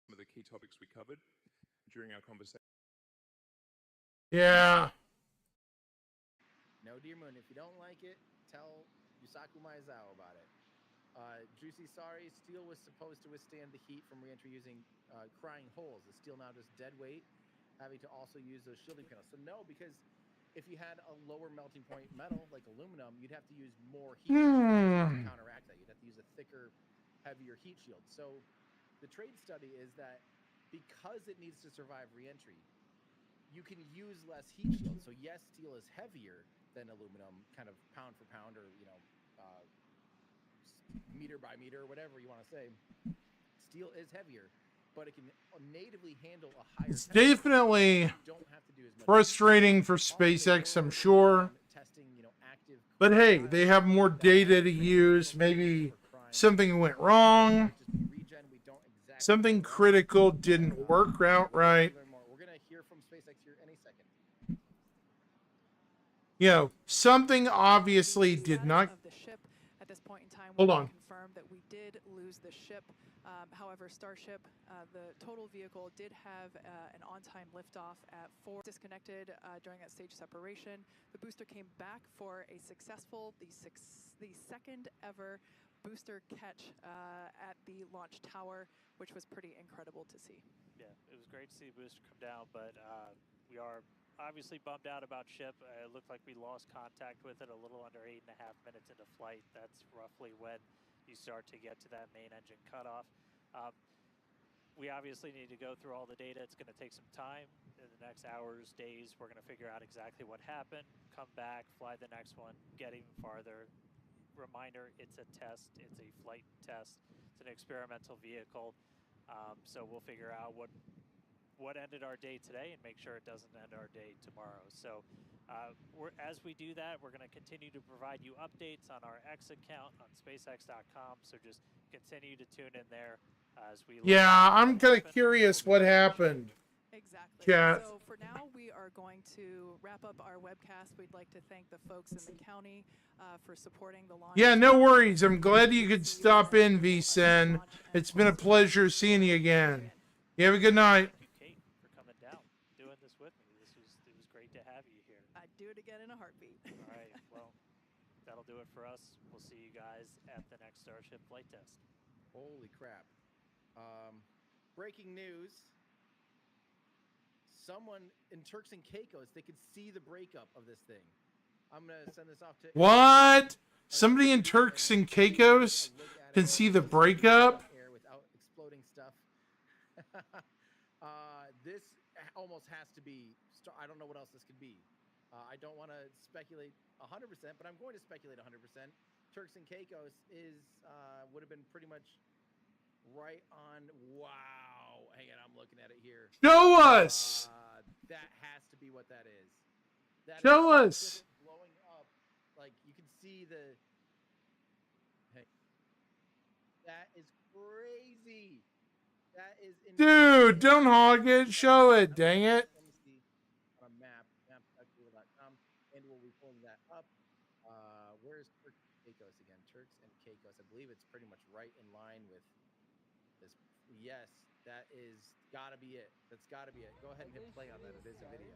Some of the key topics we covered during our conversation. Yeah. No Dear Moon. If you don't like it, tell Yusaku Maezawa about it. Juicy Sorry, steel was supposed to withstand the heat from reentry using crying holes. Is steel now just dead weight, having to also use those shielding panels? So no, because if you had a lower melting point metal like aluminum, you'd have to use more heat shield to counteract that. You'd have to use a thicker, heavier heat shield. So the trade study is that because it needs to survive reentry, you can use less heat shield. So yes, steel is heavier than aluminum, kind of pound for pound, or meter by meter, whatever you want to say. Steel is heavier, but it can natively handle a higher. It's definitely frustrating for SpaceX, I'm sure. But hey, they have more data to use. Maybe something went wrong. Something critical didn't work out right. We're gonna hear from SpaceX here any second. You know, something obviously did not. Of the ship at this point in time, Hold we on. confirmed that we did lose the ship. However, Starship, the total vehicle, did have an on-time liftoff at 4. Disconnected during that stage separation. The booster came back for a successful, the second ever booster catch at the launch tower, which was pretty incredible to see. Yeah, it was great to see the booster come down, but we are obviously bummed out about ship. It looked like we lost contact with it a little under 8.5 minutes into flight. That's roughly when you start to get to that main engine cutoff. We obviously need to go through all the data. It's going to take some time. In the next hours, days, we're going to figure out exactly what happened, come back, fly the next one, get even farther. Reminder, it's a test. It's a flight test. It's an experimental vehicle. So we'll figure out what ended our day today and make sure it doesn't end our day tomorrow. So as we do that, we're going to continue to provide you updates on our X account on SpaceX.com. So just continue to tune in there as we. Yeah, I'm kind of curious what happened. Exactly. Chat. So for now, we are going to wrap up our webcast. We'd like to thank the folks in the county for supporting the launch. Yeah, no worries. I'm glad you could stop in, VSen. It's been a pleasure seeing you again. You have a good night. Thank you, Kate, for coming down, doing this with me. It was great to have you here. I'd do it again in a heartbeat. All right, well, that'll do it for us. We'll see you guys at the next Starship flight test. Holy crap. Breaking news. Someone in Turks and Caicos, they could see the breakup of this thing. I'm going to send this off to... What? Somebody in Turks and Caicos can see the breakup? Without exploding stuff. This almost has to be... I don't know what else this could be. I don't want to speculate 100%, but I'm going to speculate 100%. Turks and Caicos would have been pretty much right on... Wow. Hang on, I'm looking at it here. Show us! That has to be what that is. Show us! Blowing up. Like, you can see the... Hey. That is crazy. That is... Dude, don't hog it. Show it, dang it. Let me see on a map, map.google.com, and we'll be pulling that up. Where's Turks and Caicos again? Turks and Caicos. I believe it's pretty much right in line with this. Yes, that is gotta be it. That's gotta be it. Go ahead and hit play on that. It is a video.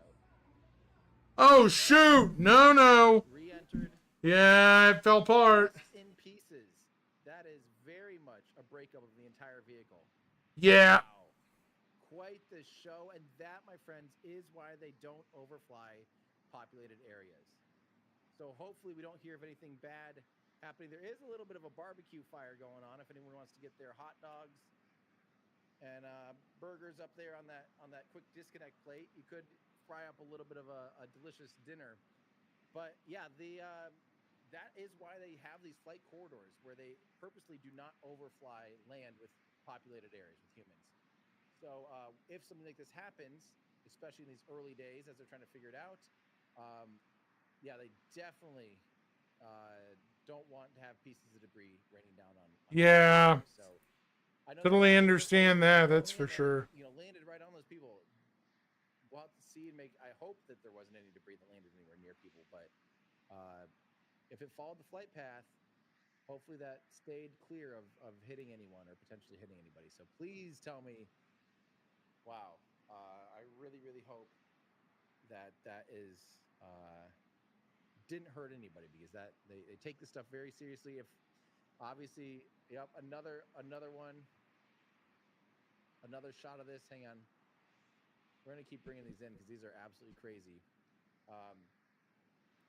Oh, shoot! No. Re-entered. Yeah, it fell apart. In pieces. That is very much a breakup of the entire vehicle. Yeah. Wow. Quite the show, and that, my friends, is why they don't overfly populated areas. So hopefully we don't hear of anything bad happening. There is a little bit of a barbecue fire going on if anyone wants to get their hot dogs and burgers up there on that quick disconnect plate. You could fry up a little bit of a delicious dinner. But yeah, that is why they have these flight corridors where they purposely do not overfly land with populated areas with humans. So if something like this happens, especially in these early days as they're trying to figure it out, yeah, they definitely don't want to have pieces of debris raining down on Yeah. people. So I know Totally there's understand that. That's for sure. landed right on those people. We'll have to see and make. I hope that there wasn't any debris that landed anywhere near people, but if it followed the flight path, hopefully that stayed clear of hitting anyone or potentially hitting anybody. So please tell me. Wow, I really, really hope that is didn't hurt anybody, because that they take this stuff very seriously. If obviously, yep, another one, another shot of this. Hang on, we're gonna keep bringing these in because these are absolutely crazy.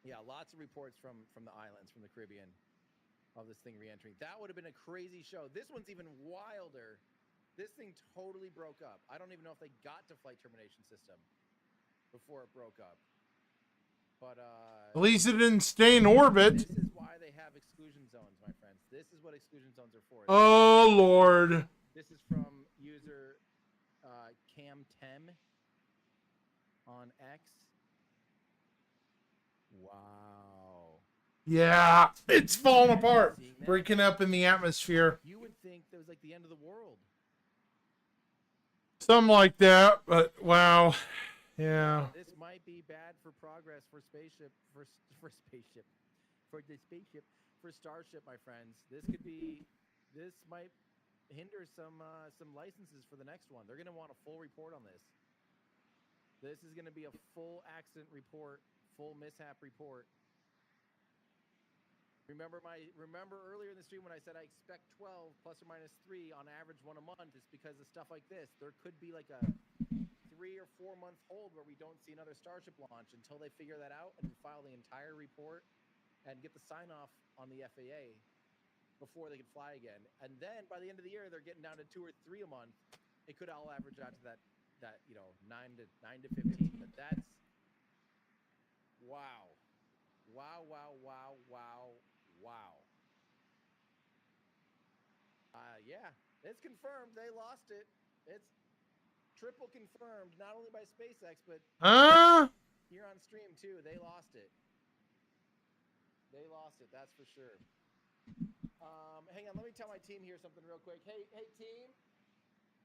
Yeah, lots of reports from the islands, from the Caribbean, of this thing re-entering. That would have been a crazy show. This one's even wilder. This thing totally broke up. I don't even know if they got to flight termination system before it broke up. But at least it didn't stay in orbit. This is why they have exclusion zones, my friends. This is what exclusion zones are for. Oh Lord. This is from user Cam10 on X. Wow. Yeah, it's falling apart, breaking up in the atmosphere. You would think that was like the end of the world. Something like that, but wow. Yeah. This might be bad for progress for spaceship, for the spaceship, for Starship, my friends. This might hinder some licenses for the next one. They're going to want a full report on this. This is going to be a full accident report, full mishap report. Remember earlier in the stream when I said I expect 12 plus or minus 3 on average, one a month. It's because of stuff like this. There could be like a 3 or 4 month hold where we don't see another Starship launch until they figure that out and file the entire report and get the sign off on the FAA before they can fly again. And then by the end of the year, they're getting down to 2 or 3 a month. It could all average out to that 9 to 15. But that's wow. Yeah, it's confirmed they lost it. It's triple confirmed, not only by SpaceX, but here on stream too. They lost it. That's for sure. Hang on, let me tell my team here something real quick. Hey team,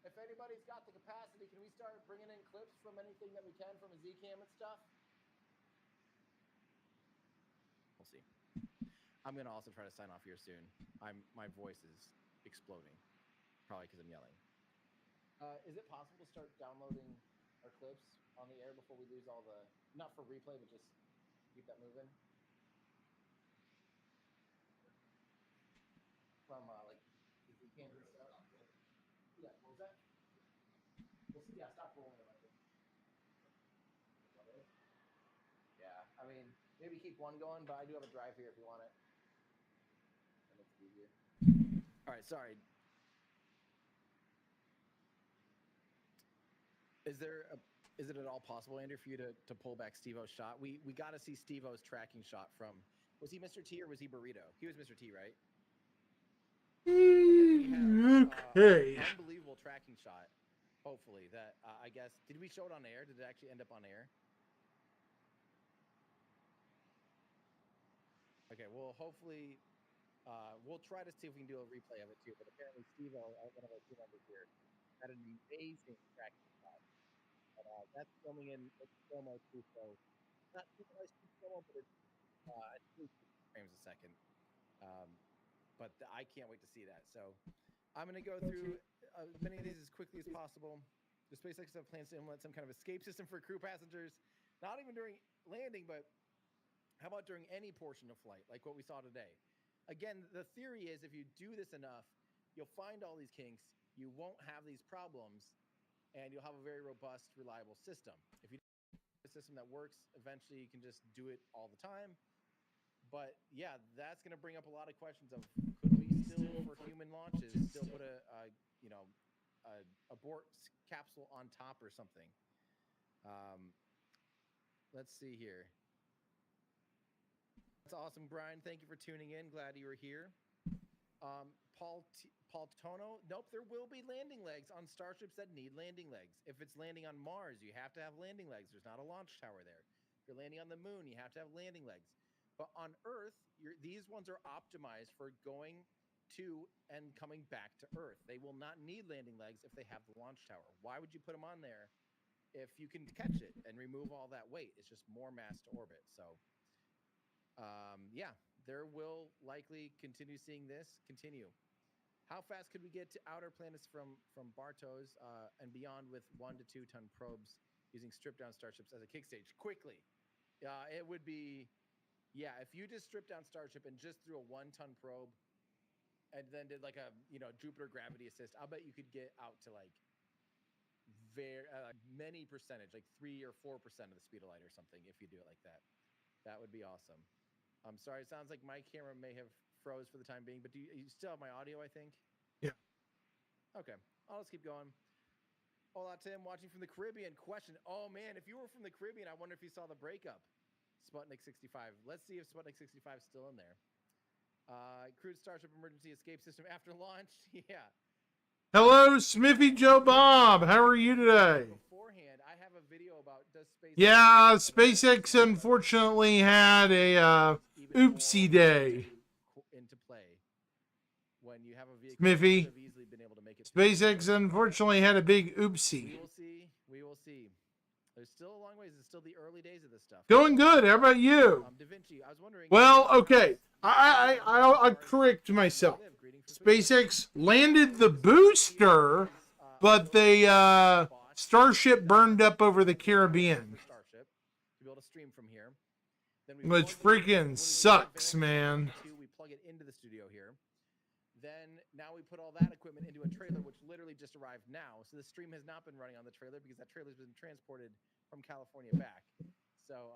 if anybody's got the capacity, can we start bringing in clips from anything that we can from a Zcam and stuff? We'll see. I'm gonna also try to sign off here soon. My voice is exploding, probably because I'm yelling. Is it possible to start downloading our clips on the air before we lose all the, not for replay, but just keep that moving? From like the Zcams and stuff. Yeah, what was that? Well, yeah, stop rolling it like this. Yeah, I mean, maybe keep one going, but I do have a drive here if you want it. That makes it easier. All right, sorry. Is it at all possible, Andrew, for you to pull back Steve-O's shot? We got to see Steve-O's tracking shot from, was he Mr. T or was he Burrito? He was Mr. T, right? Okay. Unbelievable tracking shot. Hopefully that I guess, did we show it on air? Did it actually end up on air? Okay, well, hopefully we'll try to see if we can do a replay of it too. But apparently Steve-O, one of our team members here, had an amazing tracking shot. But that's filming in slow-mo too, so not too much slow-mo, but it's at least 50 frames a second. But I can't wait to see that. So I'm going to go through as many of these as quickly as possible. The SpaceX have plans to implement some kind of escape system for crew passengers, not even during landing, but how about during any portion of flight, like what we saw today? Again, the theory is if you do this enough, you'll find all these kinks, you won't have these problems, and you'll have a very robust, reliable system. If you have a system that works, eventually you can just do it all the time. But yeah, that's going to bring up a lot of questions of could we still, for human launches, still put a abort capsule on top or something? Let's see here. That's awesome, Brian. Thank you for tuning in. Glad you were here. Paul Tono. Nope, there will be landing legs on starships that need landing legs. If it's landing on Mars, you have to have landing legs. There's not a launch tower there. If you're landing on the moon, you have to have landing legs. But on Earth, these ones are optimized for going to and coming back to Earth. They will not need landing legs if they have the launch tower. Why would you put them on there if you can catch it and remove all that weight? It's just more mass to orbit. So, yeah, there will likely continue seeing this continue. How fast could we get to outer planets from Bartos and beyond with 1 to 2 ton probes using stripped down starships as a kick stage? Quickly. It would be, yeah, if you just stripped down Starship and just threw a 1 ton probe and then did like a, Jupiter gravity assist, I'll bet you could get out to like many percentage, like 3 or 4% of the speed of light or something if you do it like that. That would be awesome. I'm sorry, it sounds like my camera may have froze for the time being, but you still have my audio, I think? Yeah. Okay, I'll just keep going. Hola, Tim, watching from the Caribbean. Question, oh man, if you were from the Caribbean, I wonder if you saw the breakup. Sputnik 65. Let's see if Sputnik 65 is still in there. Crewed Starship emergency escape system after launch. Yeah. Hello, Smithy Joe Bob. How are you today? Beforehand, I have a video about does SpaceX. Yeah, SpaceX unfortunately had a oopsie day. Into play when you have a vehicle Smithy, that have easily been able to make it. SpaceX unfortunately had a big oopsie. We will see. We will see. There's still a long ways. It's still the early days of this stuff. Going good. How about you? Da Vinci, I was wondering. Well, okay. I'll correct myself. SpaceX landed the booster, but the Starship burned up over the Caribbean. Starship to be able to stream from here. Which freaking sucks, man. We plug it into the studio here. Then now we put all that equipment into a trailer, which literally just arrived now. So the stream has not been running on the trailer because that trailer's been transported from California back. So,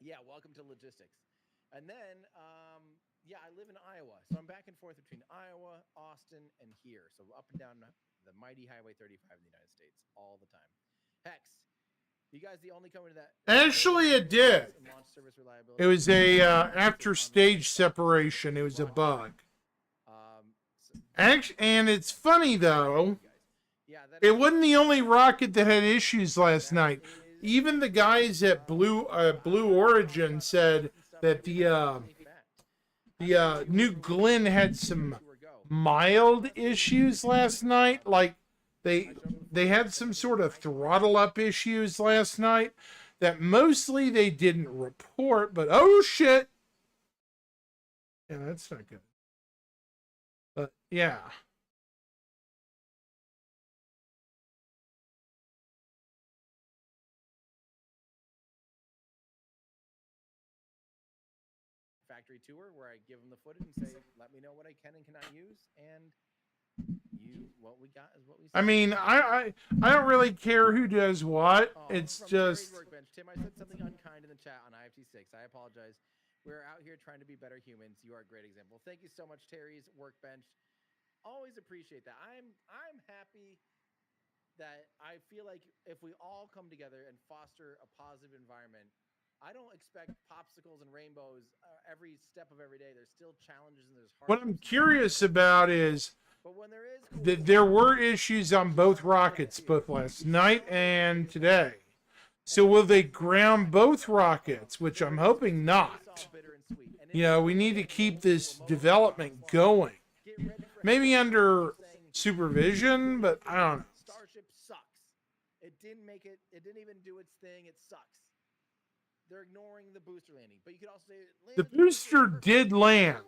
yeah, welcome to logistics. And then, yeah, I live in Iowa. So I'm back and forth between Iowa, Austin, and here. So up and down the mighty Highway 35 in the United States all the time. Hex, you guys the only company that... Actually, it did. It was a after stage separation. It was a bug. Actually, and it's funny, though. It wasn't the only rocket that had issues last night. Even the guys at Blue Origin said that the New Glenn had some mild issues last night. Like they had some sort of throttle up issues last night that mostly they didn't report. But oh shit, yeah, that's not good. But yeah. Factory tour where I give them the footage and say, let me know what I can and cannot use, and what we got is what we see. I mean, I don't really care who does what. It's just Tim, I said something unkind in the chat on IFT6. I apologize. We're out here trying to be better humans. You are a great example. Thank you so much, Terry's Workbench. Always appreciate that. I'm happy that I feel like if we all come together and foster a positive environment, I don't expect popsicles and rainbows every step of every day. There's still challenges and there's hardships. what I'm curious about is that there were issues on both rockets, both last night and today. So will they ground both rockets, which I'm hoping not. You know, we need to keep this development going. Maybe under supervision, but I don't know. Starship sucks. It didn't make it. It didn't even do its thing. It sucks. They're ignoring the booster landing. But you could also say The booster did land.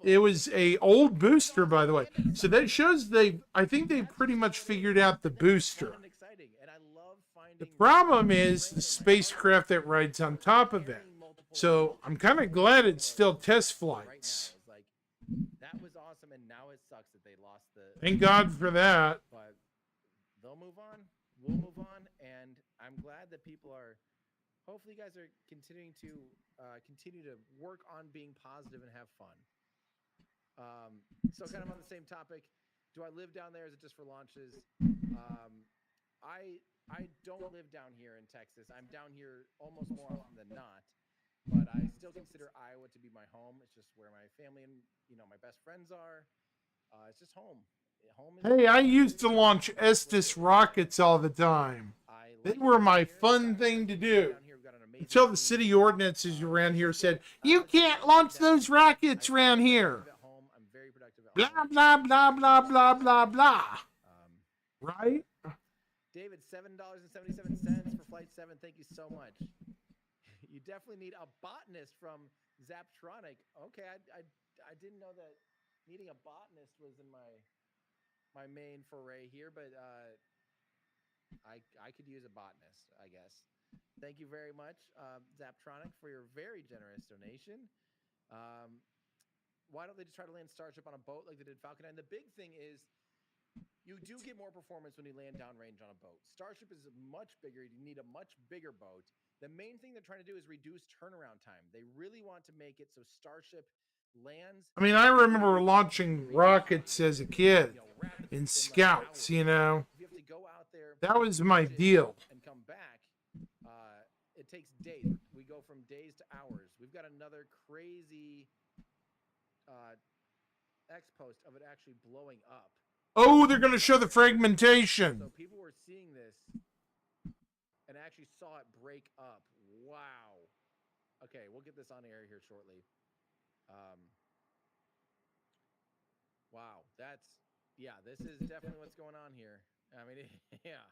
It was a old booster, by the way. So that shows I think they've pretty much figured out the booster. The problem is the spacecraft that rides on top of it. So I'm kind of glad it's still test flights. That was awesome, and now it sucks that they lost the... Thank God for that. But they'll move on. We'll move on, and I'm glad that people are... Hopefully you guys are continuing to work on being positive and have fun. So kind of on the same topic, do I live down there? Is it just for launches? I don't live down here in Texas. I'm down here almost more often than not. But I still consider Iowa to be my home. It's just where my family and my best friends are. It's just home. Hey, I used to launch Estes rockets all the time. They were my fun thing to do. until the city ordinances around here said, you can't launch those rockets around here. At home, I'm very productive at Blah, home. blah, blah, blah, blah, blah, blah. Right? David, $7.77 for Flight 7. Thank you so much. You definitely need a botanist from Zaptronic. Okay, I didn't know that needing a botanist was in my main foray here, but I could use a botanist, I guess. Thank you very much, Zaptronic, for your very generous donation. Why don't they just try to land Starship on a boat like they did Falcon 9? The big thing is you do get more performance when you land downrange on a boat. Starship is much bigger. You need a much bigger boat. The main thing they're trying to do is reduce turnaround time. They really want to make it so Starship lands. I mean, I remember launching rockets as a kid in Scouts, you know. If you have to go out there, That was my deal. and come back, it takes days. We go from days to hours. We've got another crazy X post of it actually blowing up. Oh, they're going to show the fragmentation. So people were seeing this and actually saw it break up. Wow. Okay, we'll get this on air here shortly. Wow, this is definitely what's going on here. I mean, yeah.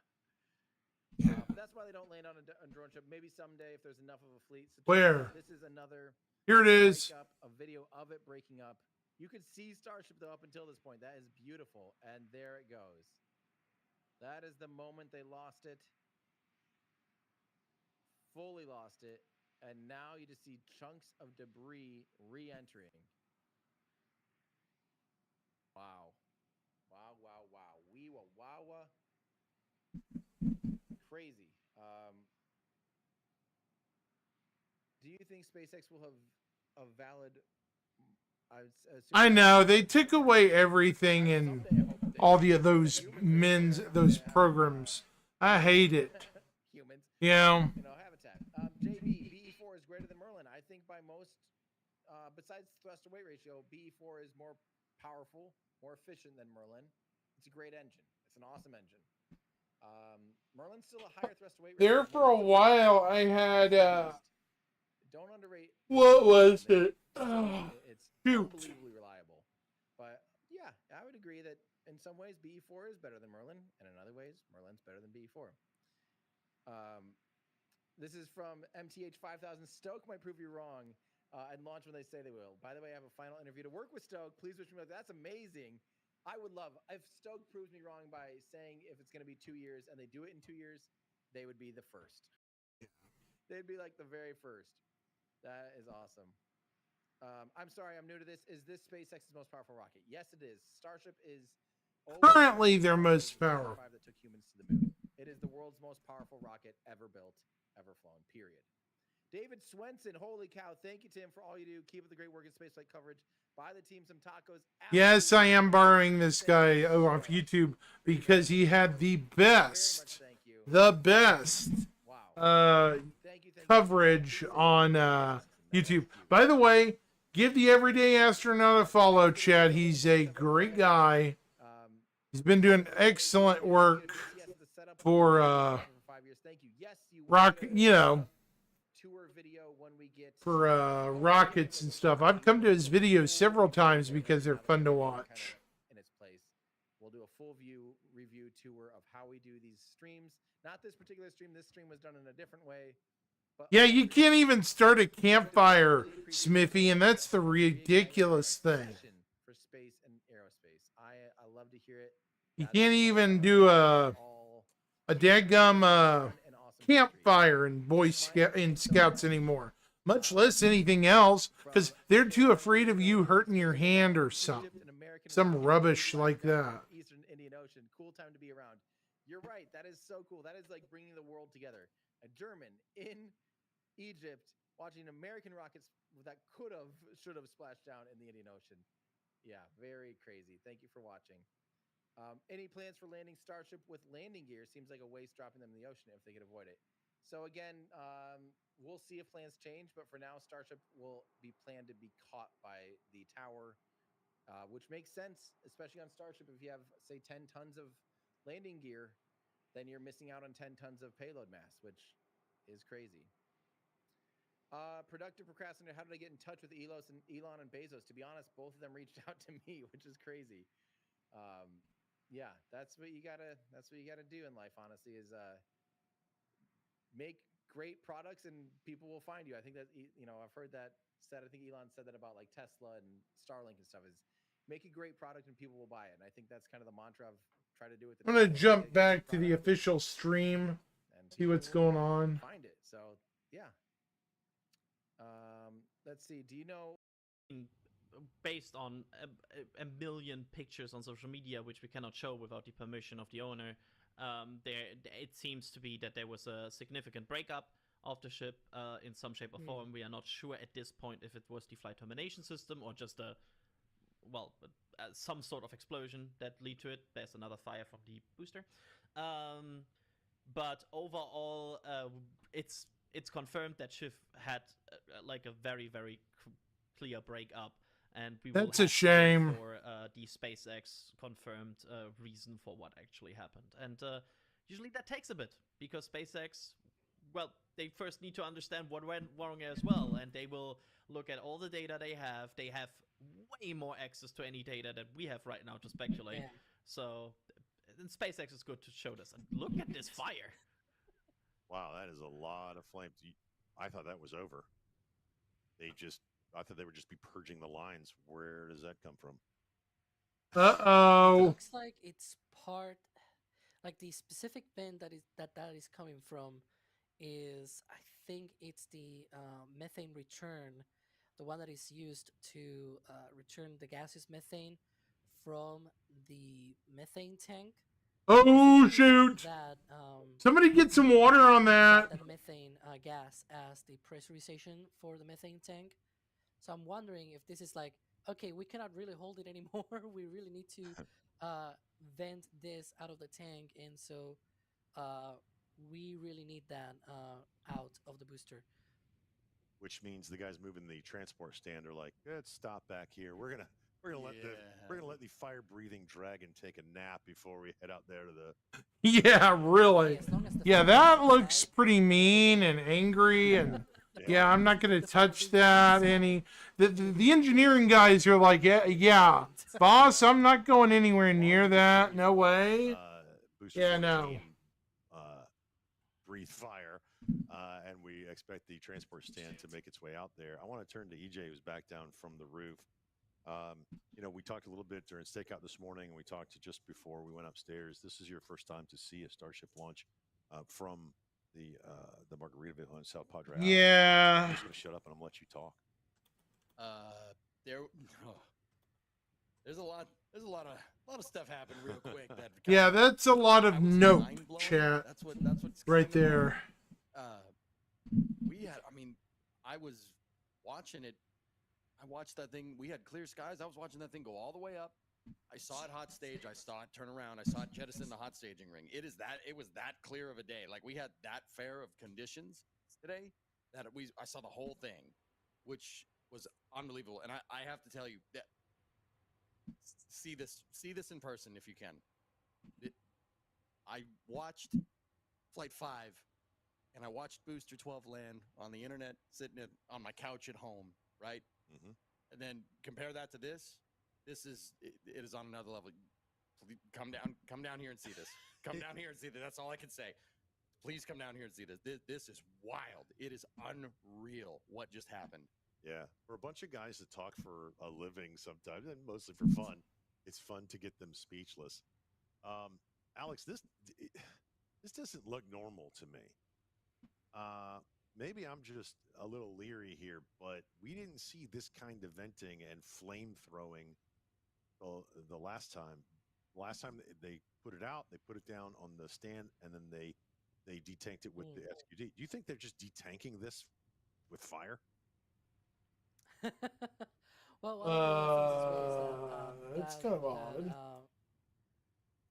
That's why they don't land on a drone ship. Maybe someday if there's enough of a fleet. So Where? This is another. Here it is. A video of it breaking up. You could see Starship though up until this point. That is beautiful, and there it goes. That is the moment they lost it. Fully lost it, and now you just see chunks of debris re-entering. Wow. Wow, wow, wow. Wee wa wawa. Crazy. Do you think SpaceX will have a valid... I know. They took away everything in all those programs. I hate it. Humans. Yeah. Habitat. JB, BE4 is greater than Merlin. I think by most, besides thrust to weight ratio, BE4 is more powerful, more efficient than Merlin. It's a great engine. It's an awesome engine. Merlin's still a higher thrust to weight ratio. There for a while, I had. Don't underrate. What was it? It's Shoot. unbelievably reliable. But yeah, I would agree that in some ways BE4 is better than Merlin, and in other ways Merlin's better than BE4. This is from MTH 5000. Stoke might prove you wrong and launch when they say they will. By the way, I have a final interview to work with Stoke. Please wish me luck. That's amazing. I would love if Stoke proves me wrong by saying if it's going to be 2 years and they do it in 2 years, they would be the first. They'd be like the very first. That is awesome. I'm sorry, I'm new to this. Is this SpaceX's most powerful rocket? Yes, it is. Starship is Currently their most powerful. That took humans to the moon. It is the world's most powerful rocket ever built, ever flown, period. David Swenson, holy cow. Thank you, Tim, for all you do. Keep up the great work in spaceflight coverage. Buy the team some tacos. Yes, I am borrowing this guy off YouTube because he had the best coverage on YouTube. By the way, give the Everyday Astronaut a follow, Chad. He's a great guy. He's been doing excellent work for for rockets and stuff. I've come to his videos several times because they're fun to watch. In its place, we'll do a full review tour of how we do these streams. Not this particular stream. This stream was done in a different way. But yeah, you can't even start a campfire, Smithy, and that's the ridiculous thing. For space and aerospace, I love to hear it. You can't even do a dadgum campfire in Scouts anymore, much less anything else, because they're too afraid of you hurting your hand or some rubbish like that. Eastern Indian Ocean, cool time to be around. You're right. That is so cool. That is like bringing the world together. A German in Egypt watching American rockets that should have splashed down in the Indian Ocean. Yeah, very crazy. Thank you for watching. Any plans for landing Starship with landing gear? Seems like a waste dropping them in the ocean if they could avoid it. So again, we'll see if plans change, but for now, Starship will be planned to be caught by the tower, which makes sense, especially on Starship. If you have, say, 10 tons of landing gear, then you're missing out on 10 tons of payload mass, which is crazy. Productive procrastinator. How did I get in touch with Elon and Bezos? To be honest, both of them reached out to me, which is crazy. Yeah, that's what you gotta do in life. Honestly, is make great products and people will find you. I think that I've heard that said. I think Elon said that about like Tesla and Starlink and stuff. Is make a great product and people will buy it. And I think that's kind of the mantra I've tried to do with the. I'm gonna jump back to the official stream, see what's going on. Find it. So yeah. Let's see. Do you know? Based on a million pictures on social media, which we cannot show without the permission of the owner, it seems to be that there was a significant breakup of the ship in some shape or form. We are not sure at this point if it was the flight termination system or just some sort of explosion that lead to it. There's another fire from the booster. But overall, it's confirmed that Schiff had like a very, very clear breakup, and we will That's a have to shame. wait for the SpaceX confirmed reason for what actually happened. And usually that takes a bit, because SpaceX, well, they first need to understand what went wrong as well, and they will look at all the data they have. They have way more access to any data that we have right now to speculate. Yeah. So, and SpaceX is good to show this. And look at this fire. Wow, that is a lot of flames. I thought that was over. I thought they would just be purging the lines. Where does that come from? Uh-oh. Looks like it's part, like the specific bin that is coming from is, I think it's the methane return, the one that is used to return the gaseous methane from the methane tank. Oh, shoot. That, Somebody get some water on that. That methane gas as the pressurization for the methane tank. So I'm wondering if this is like, okay, we cannot really hold it anymore. We really need to vent this out of the tank, and so we really need that out of the booster. Which means the guys moving the transport stand are like, let's stop back here. We're gonna let the fire-breathing dragon take a nap before we head out there to the. Yeah, really. Yeah, that looks pretty mean and angry, and yeah, I'm not gonna touch that any. The engineering guys are like, yeah, boss, I'm not going anywhere near that. No way. Yeah, no. Breathe fire, and we expect the transport stand to make its way out there. I want to turn to EJ, who's back down from the roof. We talked a little bit during Stakeout this morning, and we talked just before we went upstairs. This is your first time to see a Starship launch from the Margaritaville in South Padre Island. Yeah. I'm just gonna shut up and I'm gonna let you talk. There's a lot of stuff happened real quick. Yeah, that's a lot of nope, chat. That's what's right there. I was watching it. I watched that thing. We had clear skies. I was watching that thing go all the way up. I saw it hot stage. I saw it turn around. I saw it jettison the hot staging ring. It was that clear of a day. Like, we had that fair of conditions today that I saw the whole thing, which was unbelievable. And I have to tell you that see this in person if you can. I watched Flight 5 and I watched Booster 12 land on the internet, sitting on my couch at home, right? Mm-hmm. And then compare that to this. It is on another level. Please come down here and see this. Come down here and see this. That's all I can say. Please come down here and see this. This is wild. It is unreal what just happened. Yeah, for a bunch of guys that talk for a living sometimes, and mostly for fun, it's fun to get them speechless. Alex, this doesn't look normal to me. Maybe I'm just a little leery here, but we didn't see this kind of venting and flame throwing the last time. Last time they put it out, they put it down on the stand, and then they detanked it with the SQD. Do you think they're just detanking this with fire? Well, one of the things that's kind of odd.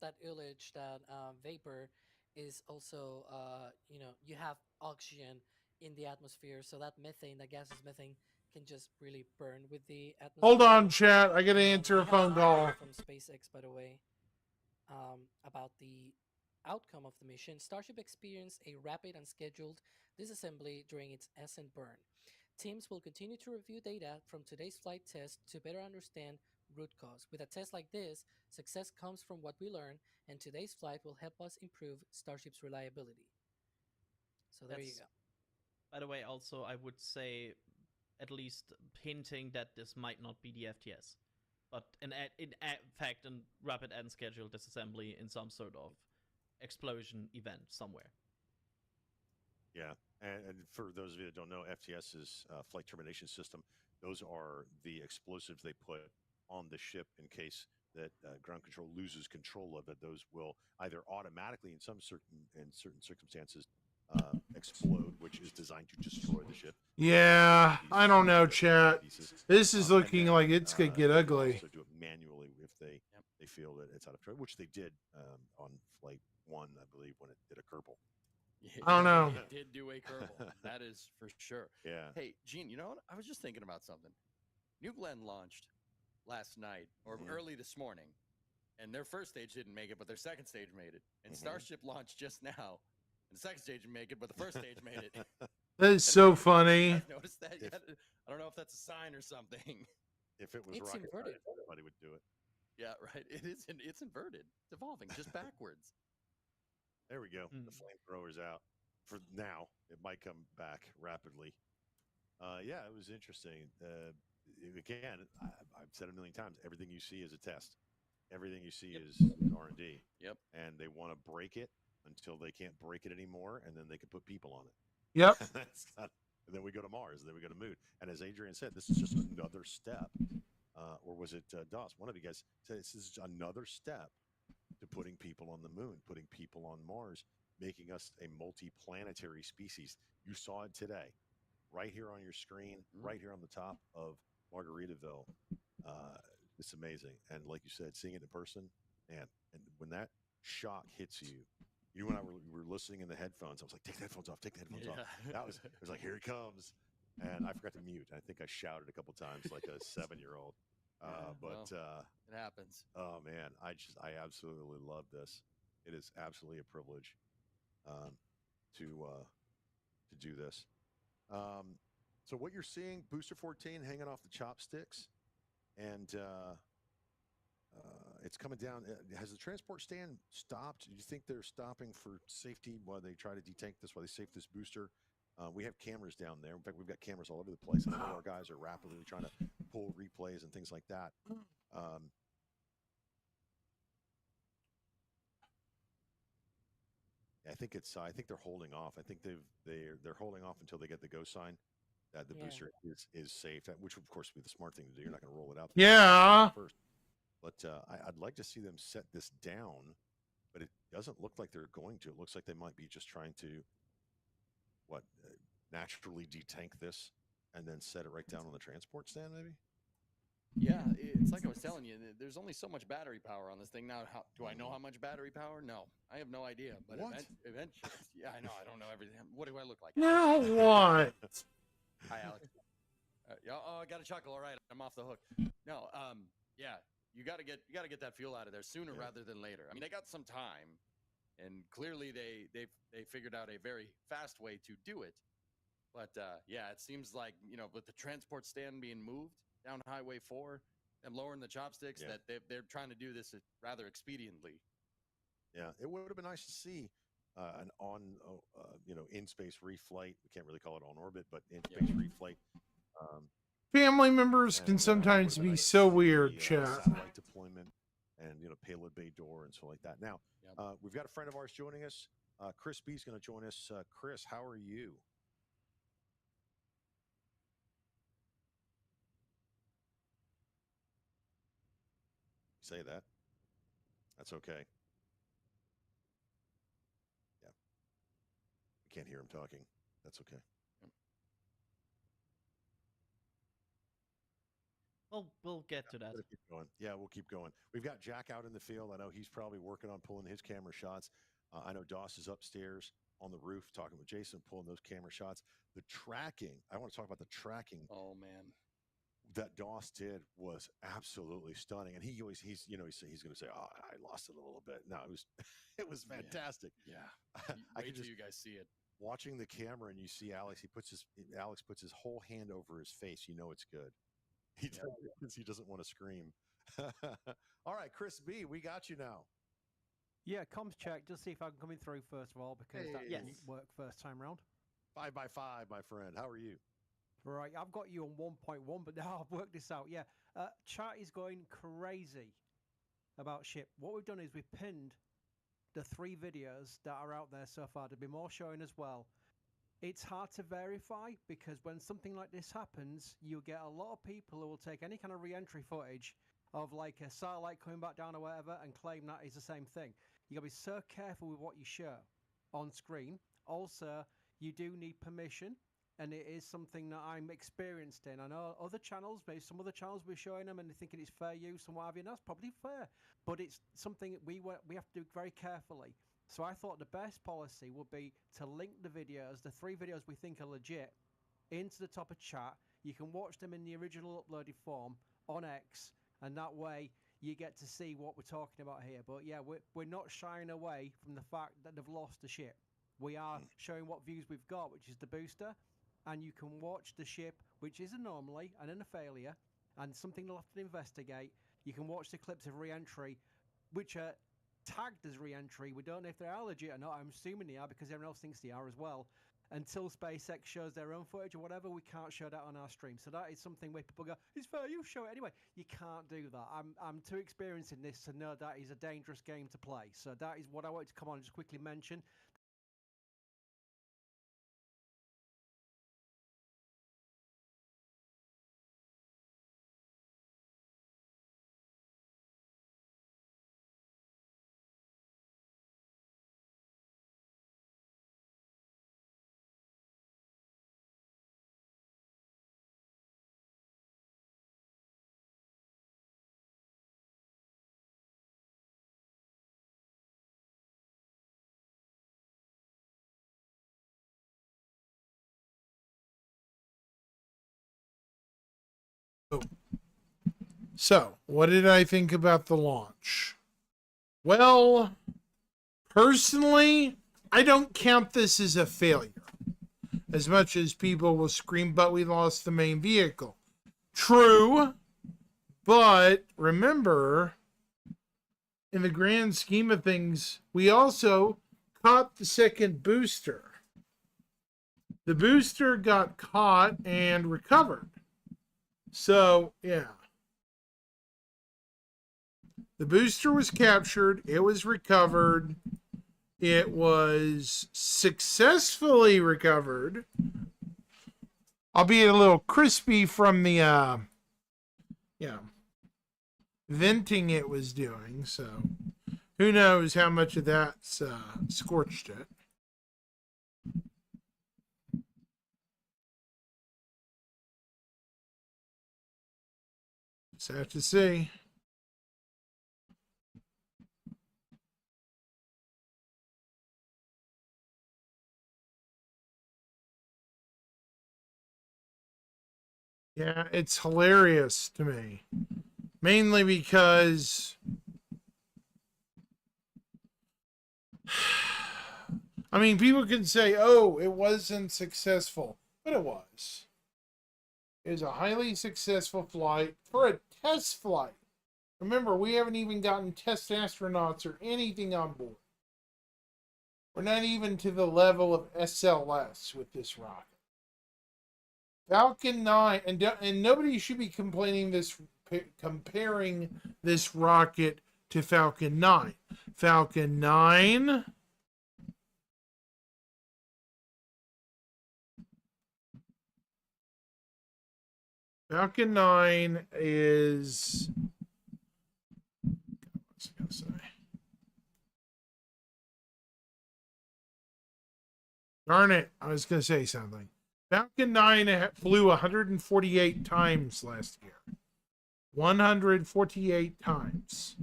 That ullage, that vapor, is also, you have oxygen in the atmosphere, so that methane, that gaseous methane, can just really burn with the atmosphere. Hold on, chat. I gotta answer a phone call. From SpaceX, by the way, about the outcome of the mission, Starship experienced a rapid and scheduled disassembly during its ascent burn. Teams will continue to review data from today's flight test to better understand root cause. With a test like this, success comes from what we learn, and today's flight will help us improve Starship's reliability. So there you That's, go. by the way, also I would say at least hinting that this might not be the FTS, but in fact, a rapid end schedule disassembly in some sort of explosion event somewhere. Yeah, and for those of you that don't know, FTS is flight termination system. Those are the explosives they put on the ship in case that ground control loses control of it. Those will either automatically, in certain circumstances, explode, which is designed to destroy the ship. Yeah, I don't know, chat. Pieces. This is looking then, like it's gonna get they can ugly. also do it manually if they feel that it's out of control, which they did on flight 1, I believe, when it did a Kerbal. Yeah, I don't know. It did do a Kerbal. That is for sure. Yeah. Hey, Gene, you know what? I was just thinking about something. New Glenn launched last night or early this morning, and their first stage didn't make it, but their second stage made it. And Starship launched just now, and the second stage didn't make it, but the first stage made it. That is so funny. You guys noticed that yet? I don't know if that's a sign or something. If it was It's rocket inverted. science, everybody would do it. Yeah, right. It is. It's inverted. It's evolving just backwards. There we go. The flamethrower's out for now. It might come back rapidly. Yeah, it was interesting. Again, I've said it a million times. Everything you see is a test. Everything you see is R&D. Yep. And they want to break it until they can't break it anymore, and then they can put people on it. Yep. And then we go to Mars, and then we go to Moon. And as Adrian said, this is just another step. Or was it Doss? One of you guys said this is another step to putting people on the Moon, putting people on Mars, making us a multi-planetary species. You saw it today, right here on your screen, right here on the top of Margaritaville. It's amazing. And like you said, seeing it in person, man, and when that shock hits you, you and I were listening in the headphones. I was like, take the headphones off, take the headphones off. It was like, here he comes. And I forgot to mute. I think I shouted a couple times like a 7-year-old. It happens. Oh man, I absolutely love this. It is absolutely a privilege to do this. So what you're seeing, Booster 14 hanging off the chopsticks, and it's coming down. Has the transport stand stopped? Do you think they're stopping for safety while they try to detank this, while they safe this booster? We have cameras down there. In fact, we've got cameras all over the place. I know our guys are rapidly trying to pull replays and things like that. I think they're holding off. I think they're holding off until they get the go sign that the booster is safe, which would of course be the smart thing to do. You're not going to roll it out. Yeah. First. But I'd like to see them set this down, but it doesn't look like they're going to. It looks like they might be just trying to naturally detank this and then set it right down on the transport stand, maybe. Yeah, it's like I was telling you. There's only so much battery power on this thing. Now, do I know how much battery power? No, I have no idea. But eventually, yeah, I know. I don't know everything. What do I look like? Now what? Hi, Alex. I got a chuckle. All right, I'm off the hook. No, yeah, you got to get that fuel out of there sooner rather than later. I mean, they got some time, and clearly they figured out a very fast way to do it. But yeah, it seems like with the transport stand being moved down Highway 4 and lowering the chopsticks, that they're trying to do this rather expediently. Yeah, it would have been nice to see an in space reflight. We can't really call it on orbit, but in space reflight. Family members can sometimes be so weird, chat. Satellite deployment and payload bay door and so like that. Now we've got a friend of ours joining us. Chris B is going to join us. Chris, how are you? Say that. That's okay. Yeah. We can't hear him talking. That's okay. We'll get to that. Keep going. Yeah, we'll keep going. We've got Jack out in the field. I know he's probably working on pulling his camera shots. I know Doss is upstairs on the roof talking with Jason, pulling those camera shots. The tracking. I want to talk about the tracking. Oh man. that Doss did was absolutely stunning. And he's going to say, "Oh, I lost it a little bit." No, it was it was fantastic. Yeah. I Wait could till just you guys see it. watching the camera and you see Alex. Alex puts his whole hand over his face. You know it's good. He does because he doesn't want to scream. All right, Chris B, we got you now. Yeah, comms check. Just see if I can come in through first of all, because that Hey. didn't work first time round. 5x5, my friend. How are you? Right, I've got you on 1.1, but now I've worked this out. Yeah, chat is going crazy about ship. What we've done is we've pinned the 3 videos that are out there so far. There'll be more showing as well. It's hard to verify because when something like this happens, you get a lot of people who will take any kind of re-entry footage of like a satellite coming back down or whatever and claim that is the same thing. You gotta be so careful with what you show on screen. Also, you do need permission, and it is something that I'm experienced in. I know other channels, maybe some other channels we're showing them and they're thinking it's fair use and what have you, and that's probably fair, but it's something we have to do very carefully. So I thought the best policy would be to link the videos, the 3 videos we think are legit, into the top of chat. You can watch them in the original uploaded form on X, and that way you get to see what we're talking about here. But yeah, we're not shying away from the fact that they've lost the ship. We are showing what views we've got, which is the booster, and you can watch the ship, which is an anomaly and a failure, and something they'll have to investigate. You can watch the clips of re-entry, which are tagged as re-entry. We don't know if they are legit or not. I'm assuming they are because everyone else thinks they are as well. Until SpaceX shows their own footage or whatever, we can't show that on our stream. So that is something where people go, it's fair, you show it anyway. You can't do that. I'm too experienced in this to know that is a dangerous game to play. So that is what I wanted to come on and just quickly mention. So, what did I think about the launch? Well, personally, I don't count this as a failure. As much as people will scream, but we lost the main vehicle. True, but remember, in the grand scheme of things, we also caught the second booster. The booster got caught and recovered. So, yeah. The booster was captured. It was recovered. It was successfully recovered. Albeit a little crispy from the, venting it was doing. So, who knows how much of that's scorched it. Just have to see. Yeah, it's hilarious to me. Mainly because I mean, people can say, oh, it wasn't successful. But it was. It was a highly successful flight for a test flight. Remember, we haven't even gotten test astronauts or anything on board. We're not even to the level of SLS with this rocket. Falcon 9, and nobody should be comparing this rocket to Falcon 9. Falcon 9 Falcon 9 is, what's it gonna say? Darn it, I was gonna say something. Falcon 9 flew 148 times last year. 148 times.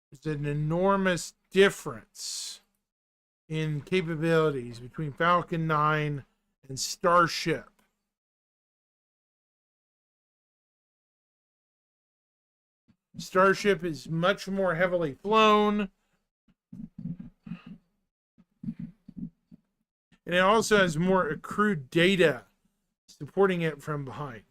There's an enormous difference in capabilities between Falcon 9 and Starship. Starship is much more heavily flown. And it also has more accrued data supporting it from behind.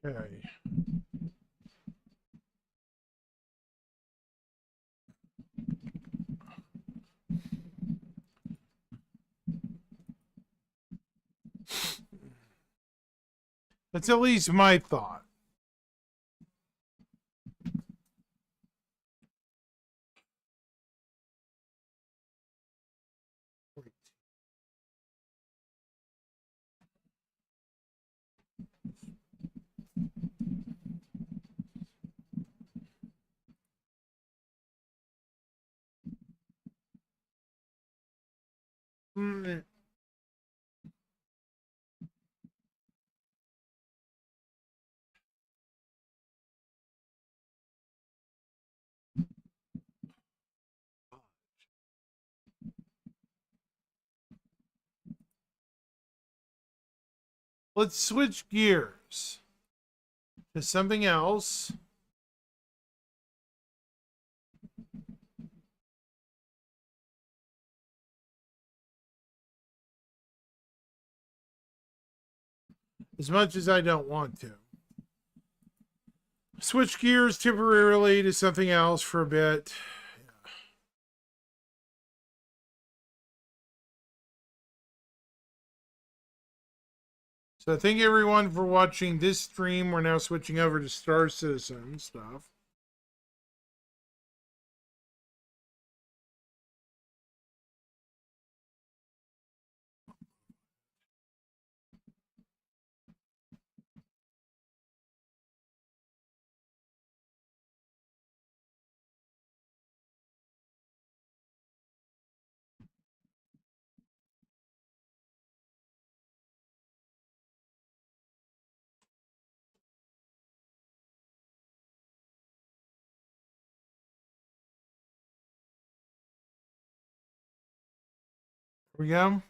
Okay. That's at least my thought. Mm. Let's switch gears to something else. As much as I don't want to. Switch gears temporarily to something else for a bit. So thank everyone for watching this stream. We're now switching over to Star Citizen stuff. Here we go. All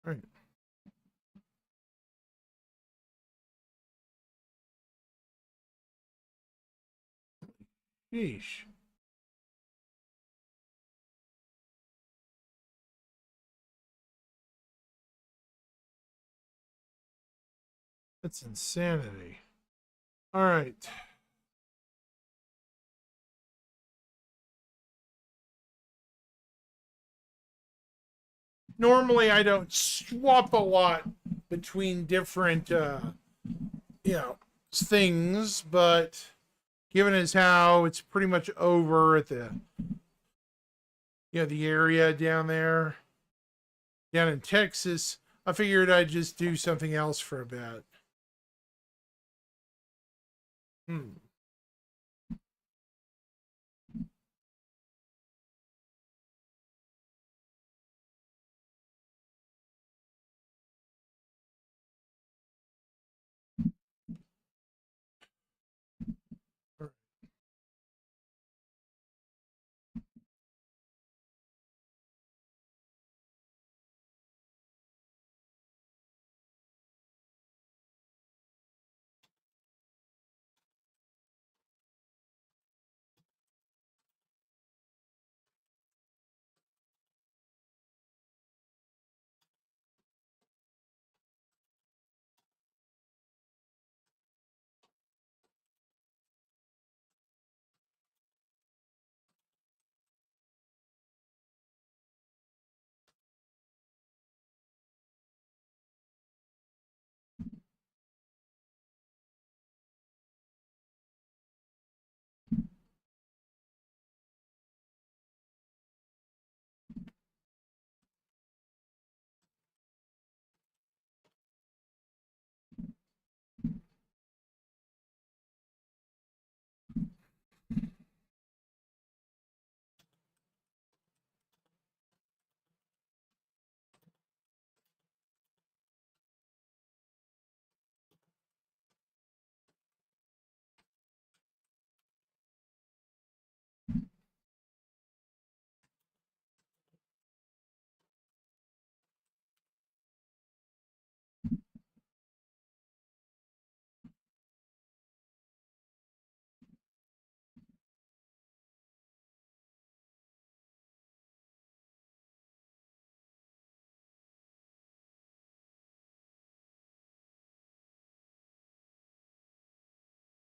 right. Sheesh. That's insanity. All right. Normally I don't swap a lot between different things, but given as how it's pretty much over at the the area down there down in Texas, I figured I'd just do something else for a bit.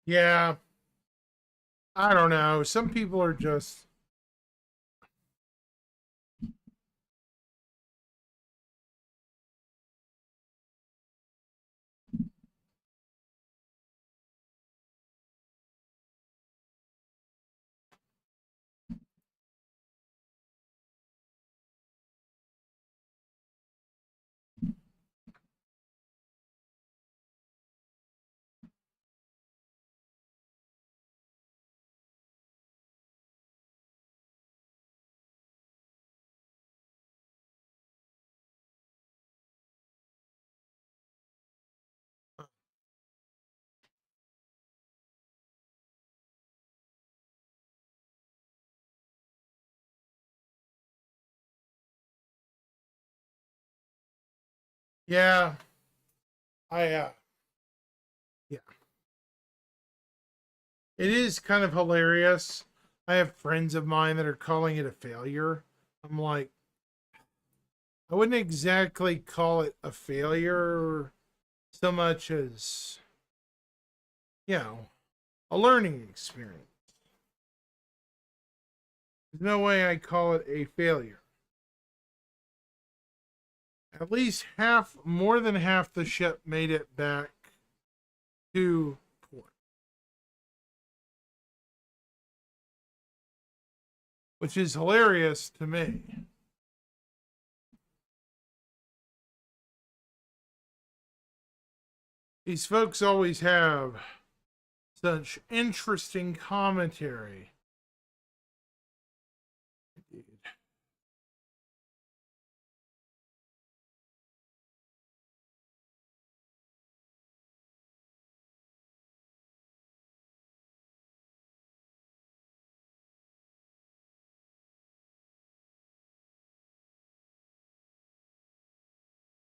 Yeah, I don't know. Some people are just. Yeah, I. Yeah, it is kind of hilarious. I have friends of mine that are calling it a failure. I'm like, I wouldn't exactly call it a failure so much as, you know, a learning experience. There's no way I call it a failure. At least half, more than half the ship made it back to port, which is hilarious to me. These folks always have such interesting commentary.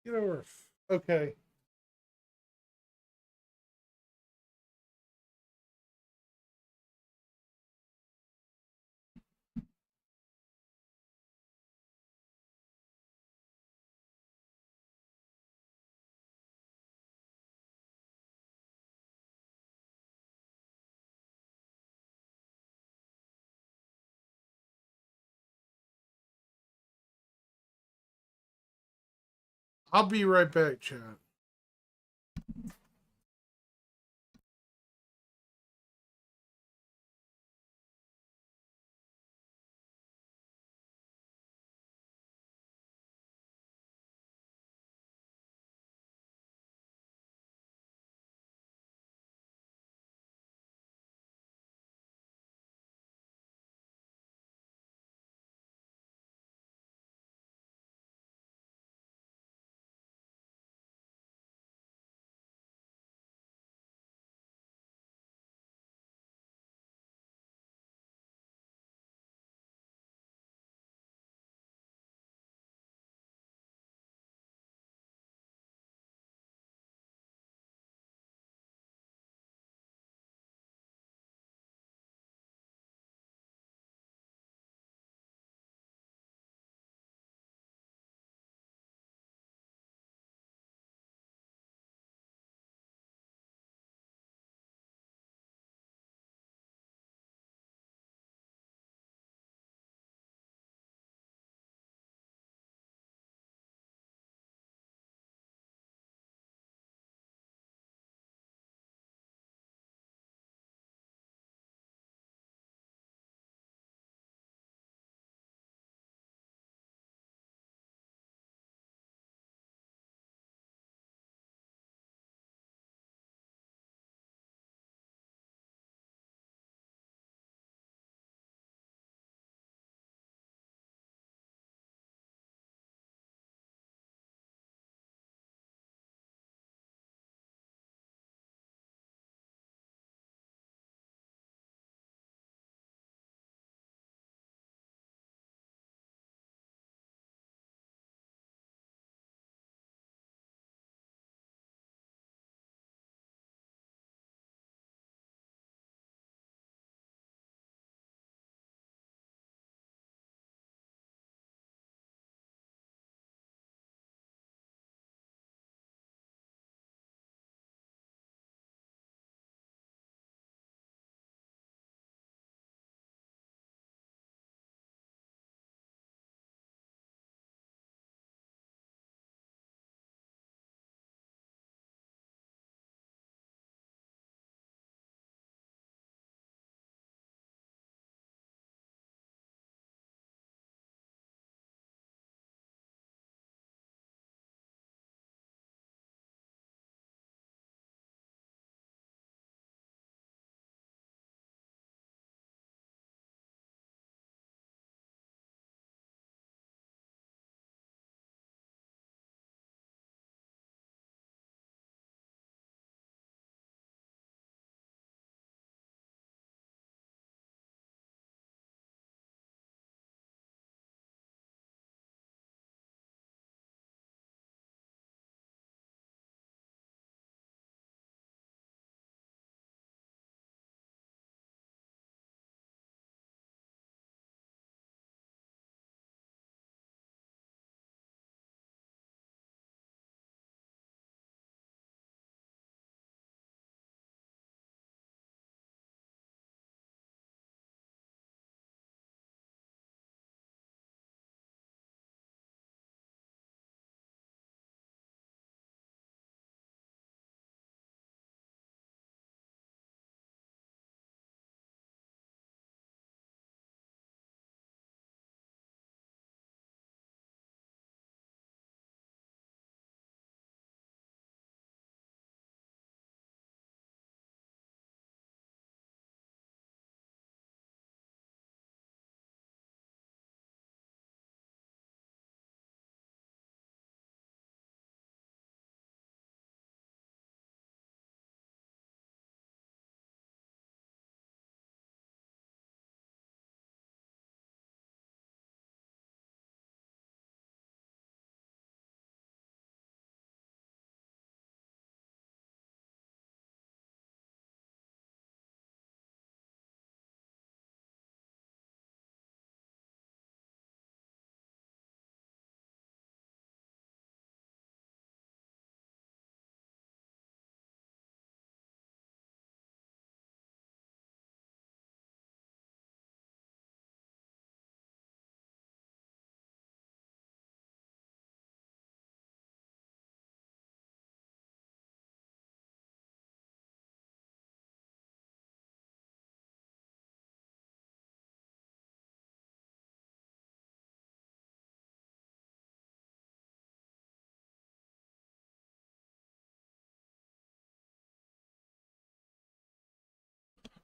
Get over. Okay. I'll be right back, chat.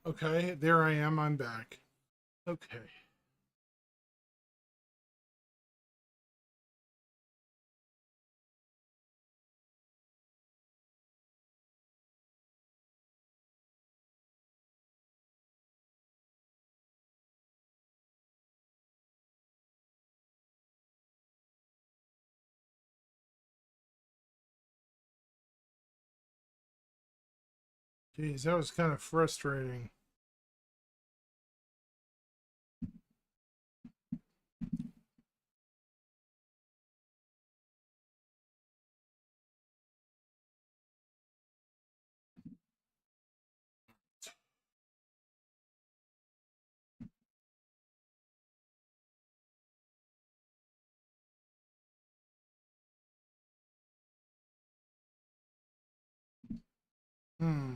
Okay, there I am. I'm back. Okay. Geez, that was kind of frustrating. Hmm.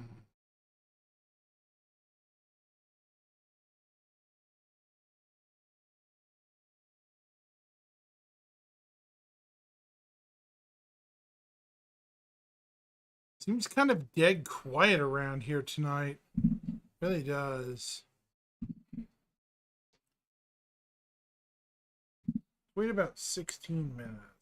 Seems kind of dead quiet around here tonight. Really does. Wait about 16 minutes.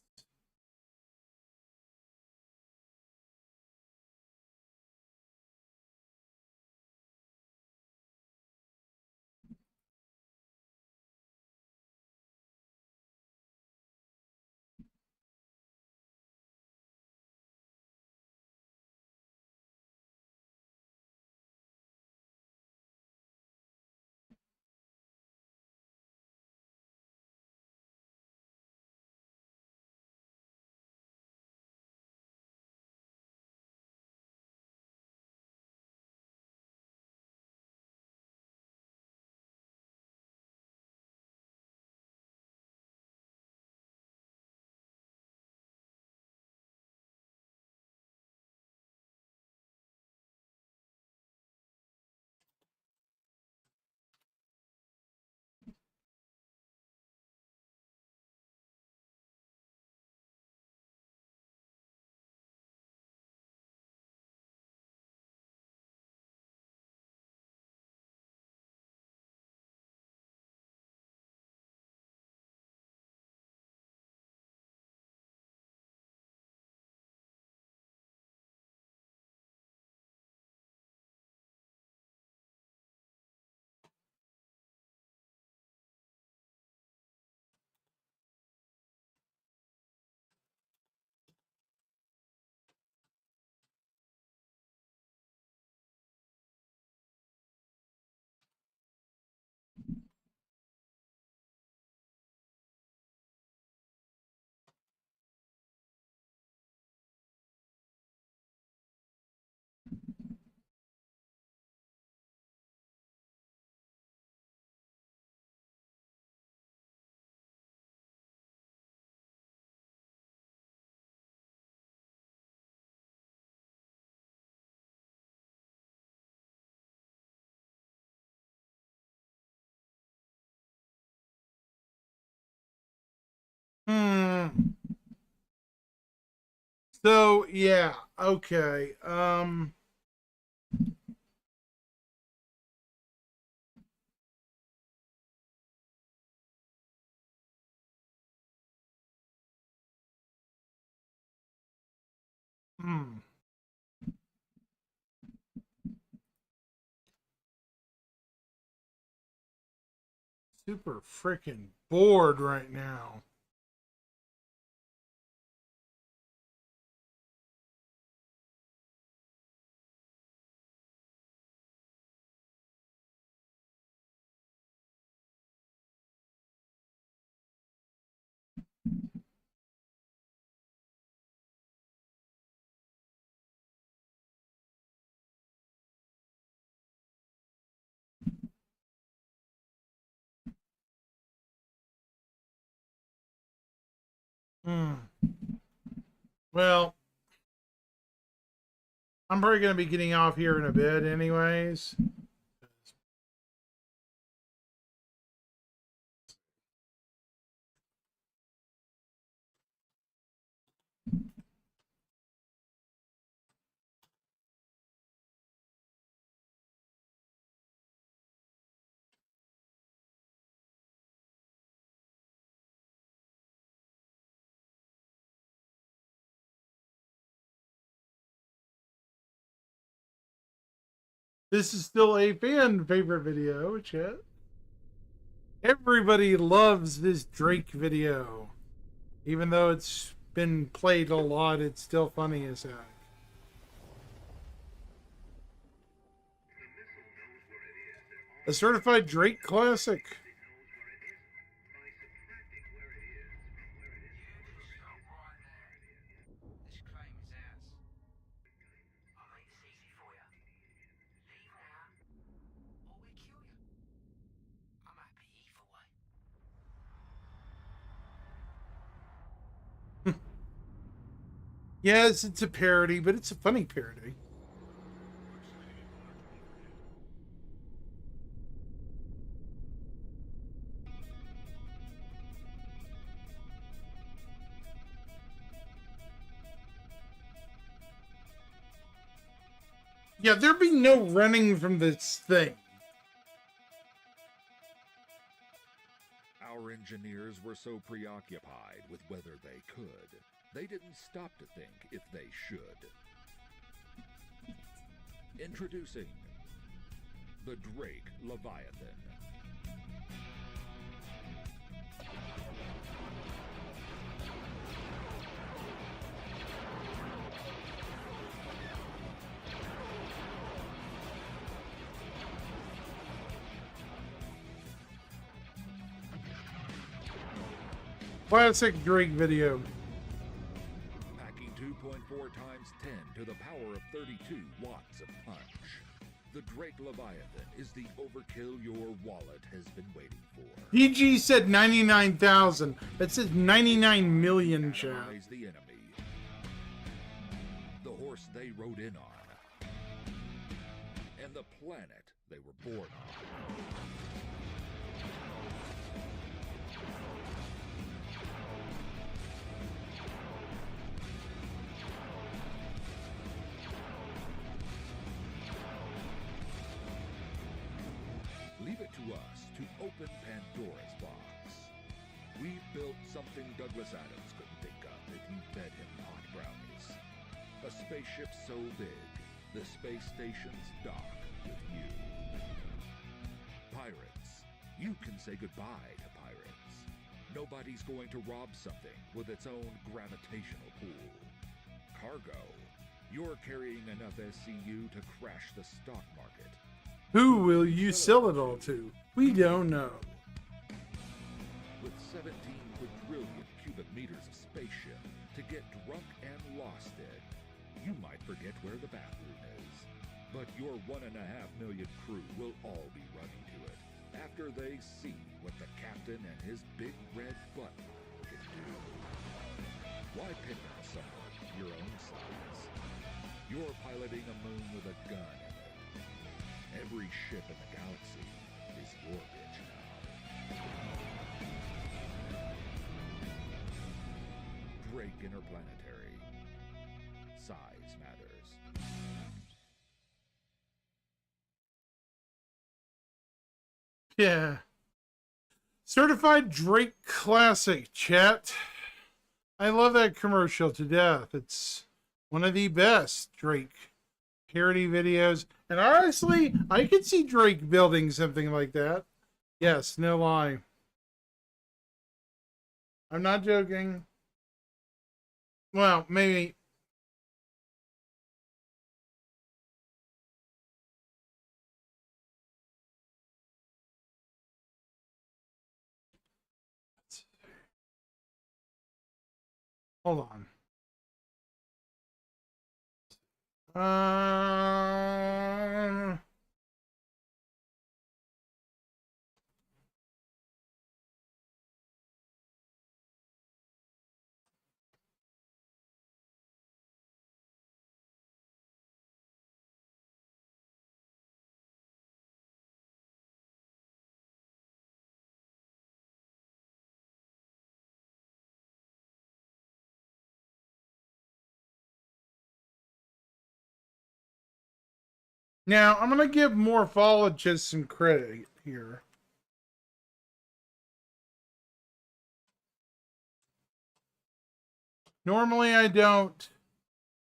Hmm. So yeah, okay. Hmm. Super freaking bored right now. Hmm. Well, I'm probably going to be getting off here in a bit, anyways. This is still a fan favorite video, chat. Everybody loves this Drake video. Even though it's been played a lot, it's still funny as heck. A certified Drake classic. Yes, it's a parody, but it's a funny parody. Yeah, there'd be no running from this thing. Our engineers were so preoccupied with whether they could, they didn't stop to think if they should. Introducing the Drake Leviathan. Classic Drake video. Packing 2.4 times 10 to the power of 32 watts of punch. The Drake Leviathan is the overkill your wallet has been waiting for. PG said 99,000. That says 99 million, chat. Analyze the enemy. The horse they rode in on. And the planet they were born on. Leave it to us to open Pandora's box. We've built something Douglas Adams couldn't think of if you fed him hot brownies. A spaceship so big, the space station's dock with you. Pirates, you can say goodbye to pirates. Nobody's going to rob something with its own gravitational pull. Cargo, you're carrying enough SCU to crash the stock market. Who will you sell it all to? We don't know. With 17 quadrillion cubic meters of spaceship to get drunk and lost in, you might forget where the bathroom is. But your 1.5 million crew will all be running to it after they see what the captain and his big red button can do. Why pick on someone your own size? You're piloting a moon with a gun in it. Every ship in the galaxy is your bitch now. Drake Interplanetary. Size matters. Yeah. Certified Drake classic, chat. I love that commercial to death. It's one of the best Drake parody videos. And honestly, I could see Drake building something like that. Yes, no lie. I'm not joking. Well, maybe. Hold on. Now, I'm going to give morphologists some credit here. Normally, I don't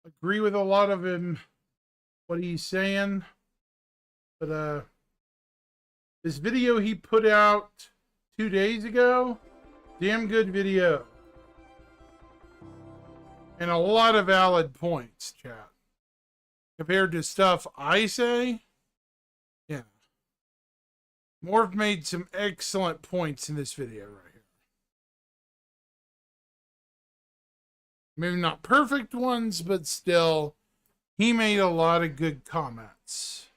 agree with a lot of him, what he's saying. But this video he put out 2 days ago, damn good video. And a lot of valid points, chat. Compared to stuff I say, yeah. Morph made some excellent points in this video right here. Maybe not perfect ones, but still, he made a lot of good comments.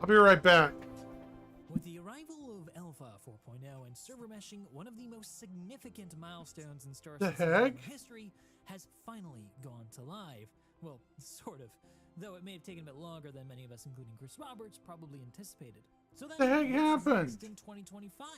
I'll be right back. With the arrival of Alpha 4.0 and server meshing, one of the most significant milestones in Starship history has finally gone to live. Well, sort of. Though it may have taken a bit longer than many of us, including Chris Roberts, probably anticipated. So then, the heck what's happened next in 2025?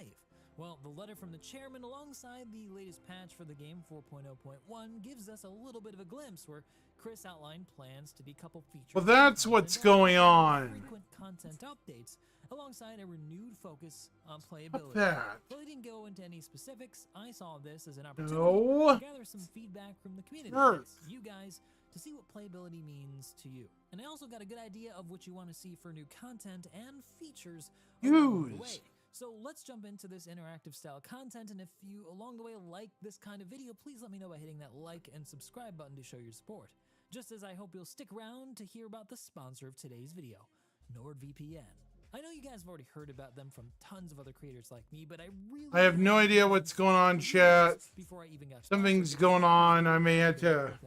Well, the letter from the chairman alongside the latest patch for the game 4.0.1 gives us a little bit of a glimpse where Chris outlined plans to decouple features. Well, that's what's going on. Frequent content updates alongside a renewed focus on playability. That. Though they didn't go into any specifics, I saw this as an opportunity to gather some feedback from the community. You guys, to see what playability means to you. And I also got a good idea of what you want to see for new content and features along the way. So let's jump into this interactive style content, and if you along the way like this kind of video, please let me know by hitting that like and subscribe button to show your support. Just as I hope you'll stick around to hear about the sponsor of today's video, NordVPN. I know you guys have already heard about them from tons of other creators like me, but I have no idea what's going on, chat. Something's going on. I may have to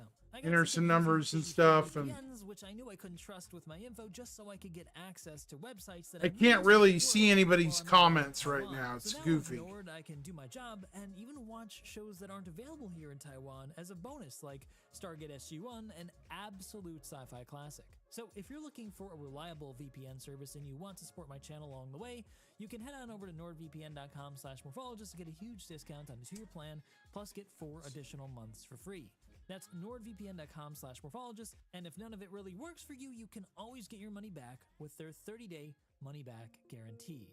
enter some numbers and stuff. And which I knew I couldn't trust with my info just so I could get access to websites that I can't really see anybody's comments right now. It's goofy. Nord, I can do my job and even watch shows that aren't available here in Taiwan as a bonus, like Stargate SG-1 and absolute sci-fi classic. So if you're looking for a reliable VPN service and you want to support my channel along the way, you can head on over to nordvpn.com/morphologist to get a huge discount on the 2-year plan, plus get 4 additional months for free. That's nordvpn.com/morphologist, and if none of it really works for you, you can always get your money back with their 30-day money-back guarantee.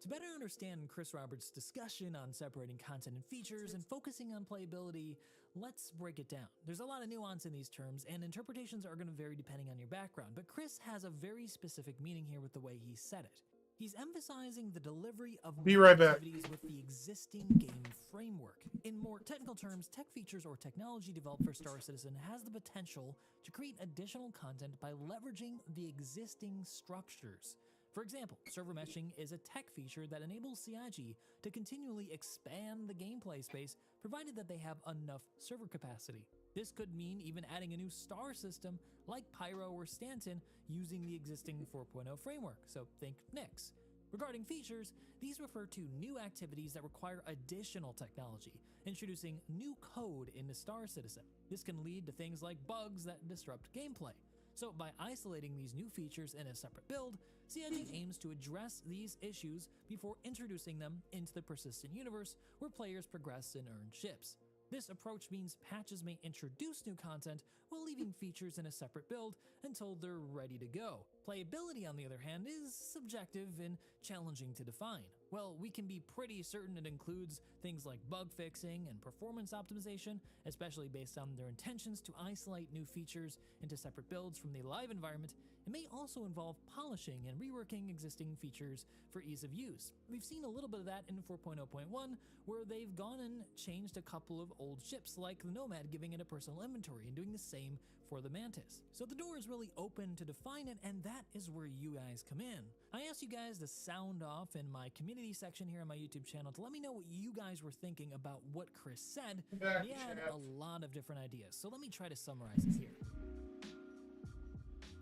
To better understand Chris Roberts' discussion on separating content and features and focusing on playability, let's break it down. There's a lot of nuance in these terms, and interpretations are going to vary depending on your background, but Chris has a very specific meaning here with the way he said it. He's emphasizing the delivery of activities with the existing game framework. In more technical terms, tech features or technology developed for Star Citizen has the potential to create additional content by leveraging the existing structures. For example, server meshing is a tech feature that enables CIG to continually expand the gameplay space, provided that they have enough server capacity. This could mean even adding a new star system like Pyro or Stanton using the existing 4.0 framework, so think Nyx. Regarding features, these refer to new activities that require additional technology, introducing new code into Star Citizen. This can lead to things like bugs that disrupt gameplay. So by isolating these new features in a separate build, CIG aims to address these issues before introducing them into the persistent universe where players progress and earn ships. This approach means patches may introduce new content while leaving features in a separate build until they're ready to go. Playability, on the other hand, is subjective and challenging to define. Well, we can be pretty certain it includes things like bug fixing and performance optimization, especially based on their intentions to isolate new features into separate builds from the live environment. It may also involve polishing and reworking existing features for ease of use. We've seen a little bit of that in 4.0.1, where they've gone and changed a couple of old ships like the Nomad, giving it a personal inventory, and doing the same for the Mantis. So the door is really open to define it, and that is where you guys come in. I asked you guys to sound off in my community section here on my YouTube channel to let me know what you guys were thinking about what Chris said. He had a lot of different ideas, so let me try to summarize it here.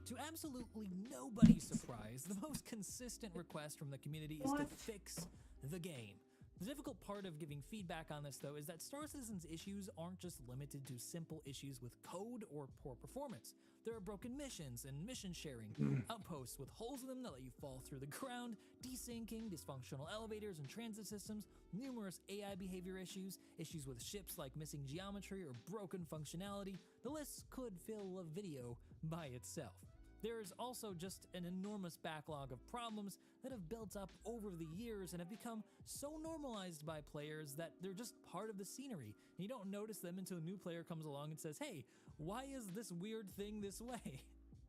To absolutely nobody's surprise, the most consistent request from the community is to fix the game. The difficult part of giving feedback on this, though, is that Star Citizen's issues aren't just limited to simple issues with code or poor performance. There are broken missions and mission sharing, outposts with holes in them that let you fall through the ground, desyncing, dysfunctional elevators and transit systems, numerous AI behavior issues, issues with ships like missing geometry or broken functionality. The list could fill a video by itself. There is also just an enormous backlog of problems that have built up over the years and have become so normalized by players that they're just part of the scenery. And you don't notice them until a new player comes along and says, hey, why is this weird thing this way?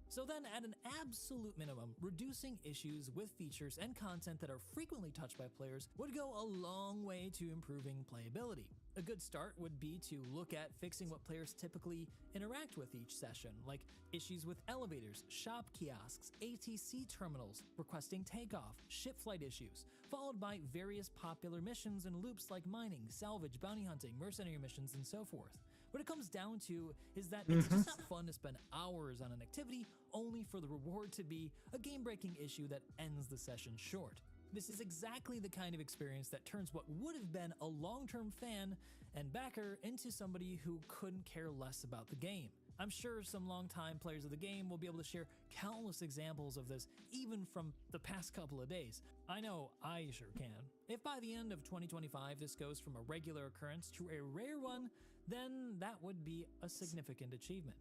So then, at an absolute minimum, reducing issues with features and content that are frequently touched by players would go a long way to improving playability. A good start would be to look at fixing what players typically interact with each session, like issues with elevators, shop kiosks, ATC terminals, requesting takeoff, ship flight issues, followed by various popular missions and loops like mining, salvage, bounty hunting, mercenary missions, and so forth. What it comes down to is that it's just not fun to spend hours on an activity only for the reward to be a game-breaking issue that ends the session short. This is exactly the kind of experience that turns what would have been a long-term fan and backer into somebody who couldn't care less about the game. I'm sure some longtime players of the game will be able to share countless examples of this, even from the past couple of days. I know I sure can. If by the end of 2025 this goes from a regular occurrence to a rare one, then that would be a significant achievement.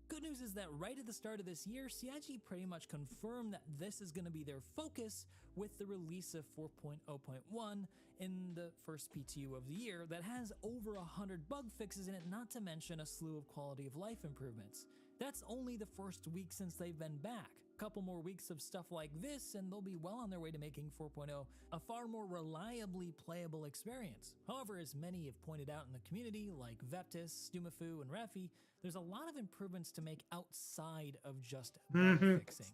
Good news is that right at the start of this year, CIG pretty much confirmed that this is going to be their focus with the release of 4.0.1 in the first PTU of the year that has over 100 bug fixes in it, not to mention a slew of quality of life improvements. That's only the first week since they've been back. A couple more weeks of stuff like this and they'll be well on their way to making 4.0 a far more reliably playable experience. However, as many have pointed out in the community, like Veptis, Stumafu, and Rafi, there's a lot of improvements to make outside of just bug fixing.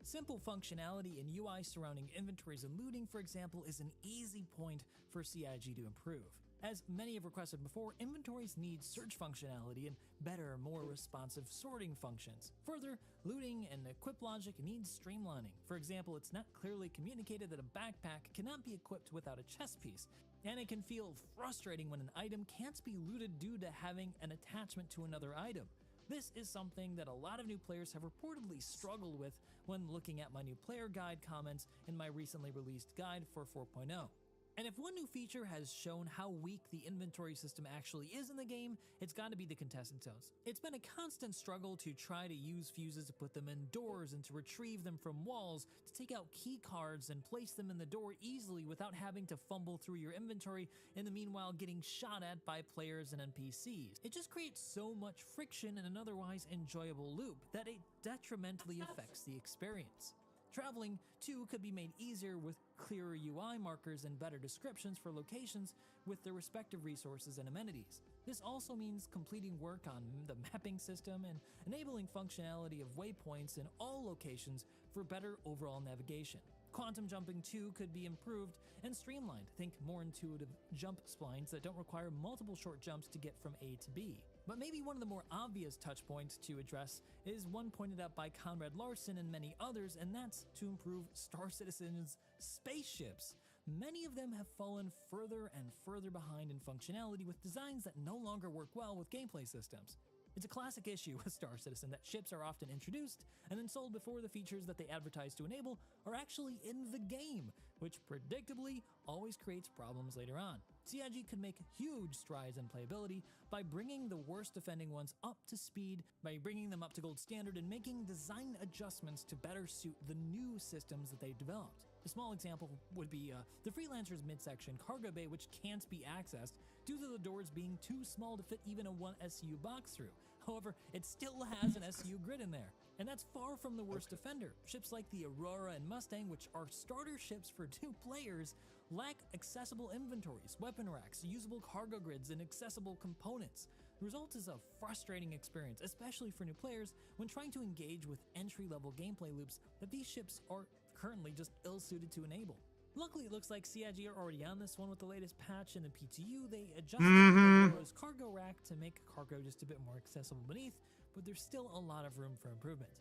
Simple functionality and UI surrounding inventories and looting, for example, is an easy point for CIG to improve. As many have requested before, inventories need search functionality and better, more responsive sorting functions. Further, looting and equip logic needs streamlining. For example, it's not clearly communicated that a backpack cannot be equipped without a chest piece, and it can feel frustrating when an item can't be looted due to having an attachment to another item. This is something that a lot of new players have reportedly struggled with when looking at my new player guide comments in my recently released guide for 4.0. And if one new feature has shown how weak the inventory system actually is in the game, it's got to be the contestant zones. It's been a constant struggle to try to use fuses to put them in doors and to retrieve them from walls, to take out key cards and place them in the door easily without having to fumble through your inventory, in the meanwhile getting shot at by players and NPCs. It just creates so much friction in an otherwise enjoyable loop that it detrimentally affects the experience. Traveling, too, could be made easier with clearer UI markers and better descriptions for locations with their respective resources and amenities. This also means completing work on the mapping system and enabling functionality of waypoints in all locations for better overall navigation. Quantum jumping, too, could be improved and streamlined. Think more intuitive jump splines that don't require multiple short jumps to get from A to B. But maybe one of the more obvious touch points to address is one pointed out by Conrad Larson and many others, and that's to improve Star Citizen's spaceships. Many of them have fallen further and further behind in functionality with designs that no longer work well with gameplay systems. It's a classic issue with Star Citizen that ships are often introduced and then sold before the features that they advertise to enable are actually in the game, which predictably always creates problems later on. CIG could make huge strides in playability by bringing the worst offending ones up to speed, by bringing them up to gold standard and making design adjustments to better suit the new systems that they've developed. A small example would be the Freelancer's midsection cargo bay, which can't be accessed due to the doors being too small to fit even a one SU box through. However, it still has an SU grid in there. And that's far from the worst offender. Ships like the Aurora and Mustang, which are starter ships for new players, lack accessible inventories, weapon racks, usable cargo grids, and accessible components. The result is a frustrating experience, especially for new players when trying to engage with entry-level gameplay loops that these ships are currently just ill-suited to enable. Luckily, it looks like CIG are already on this one with the latest patch in the PTU. They adjusted Aurora's cargo rack to make cargo just a bit more accessible beneath, but there's still a lot of room for improvement.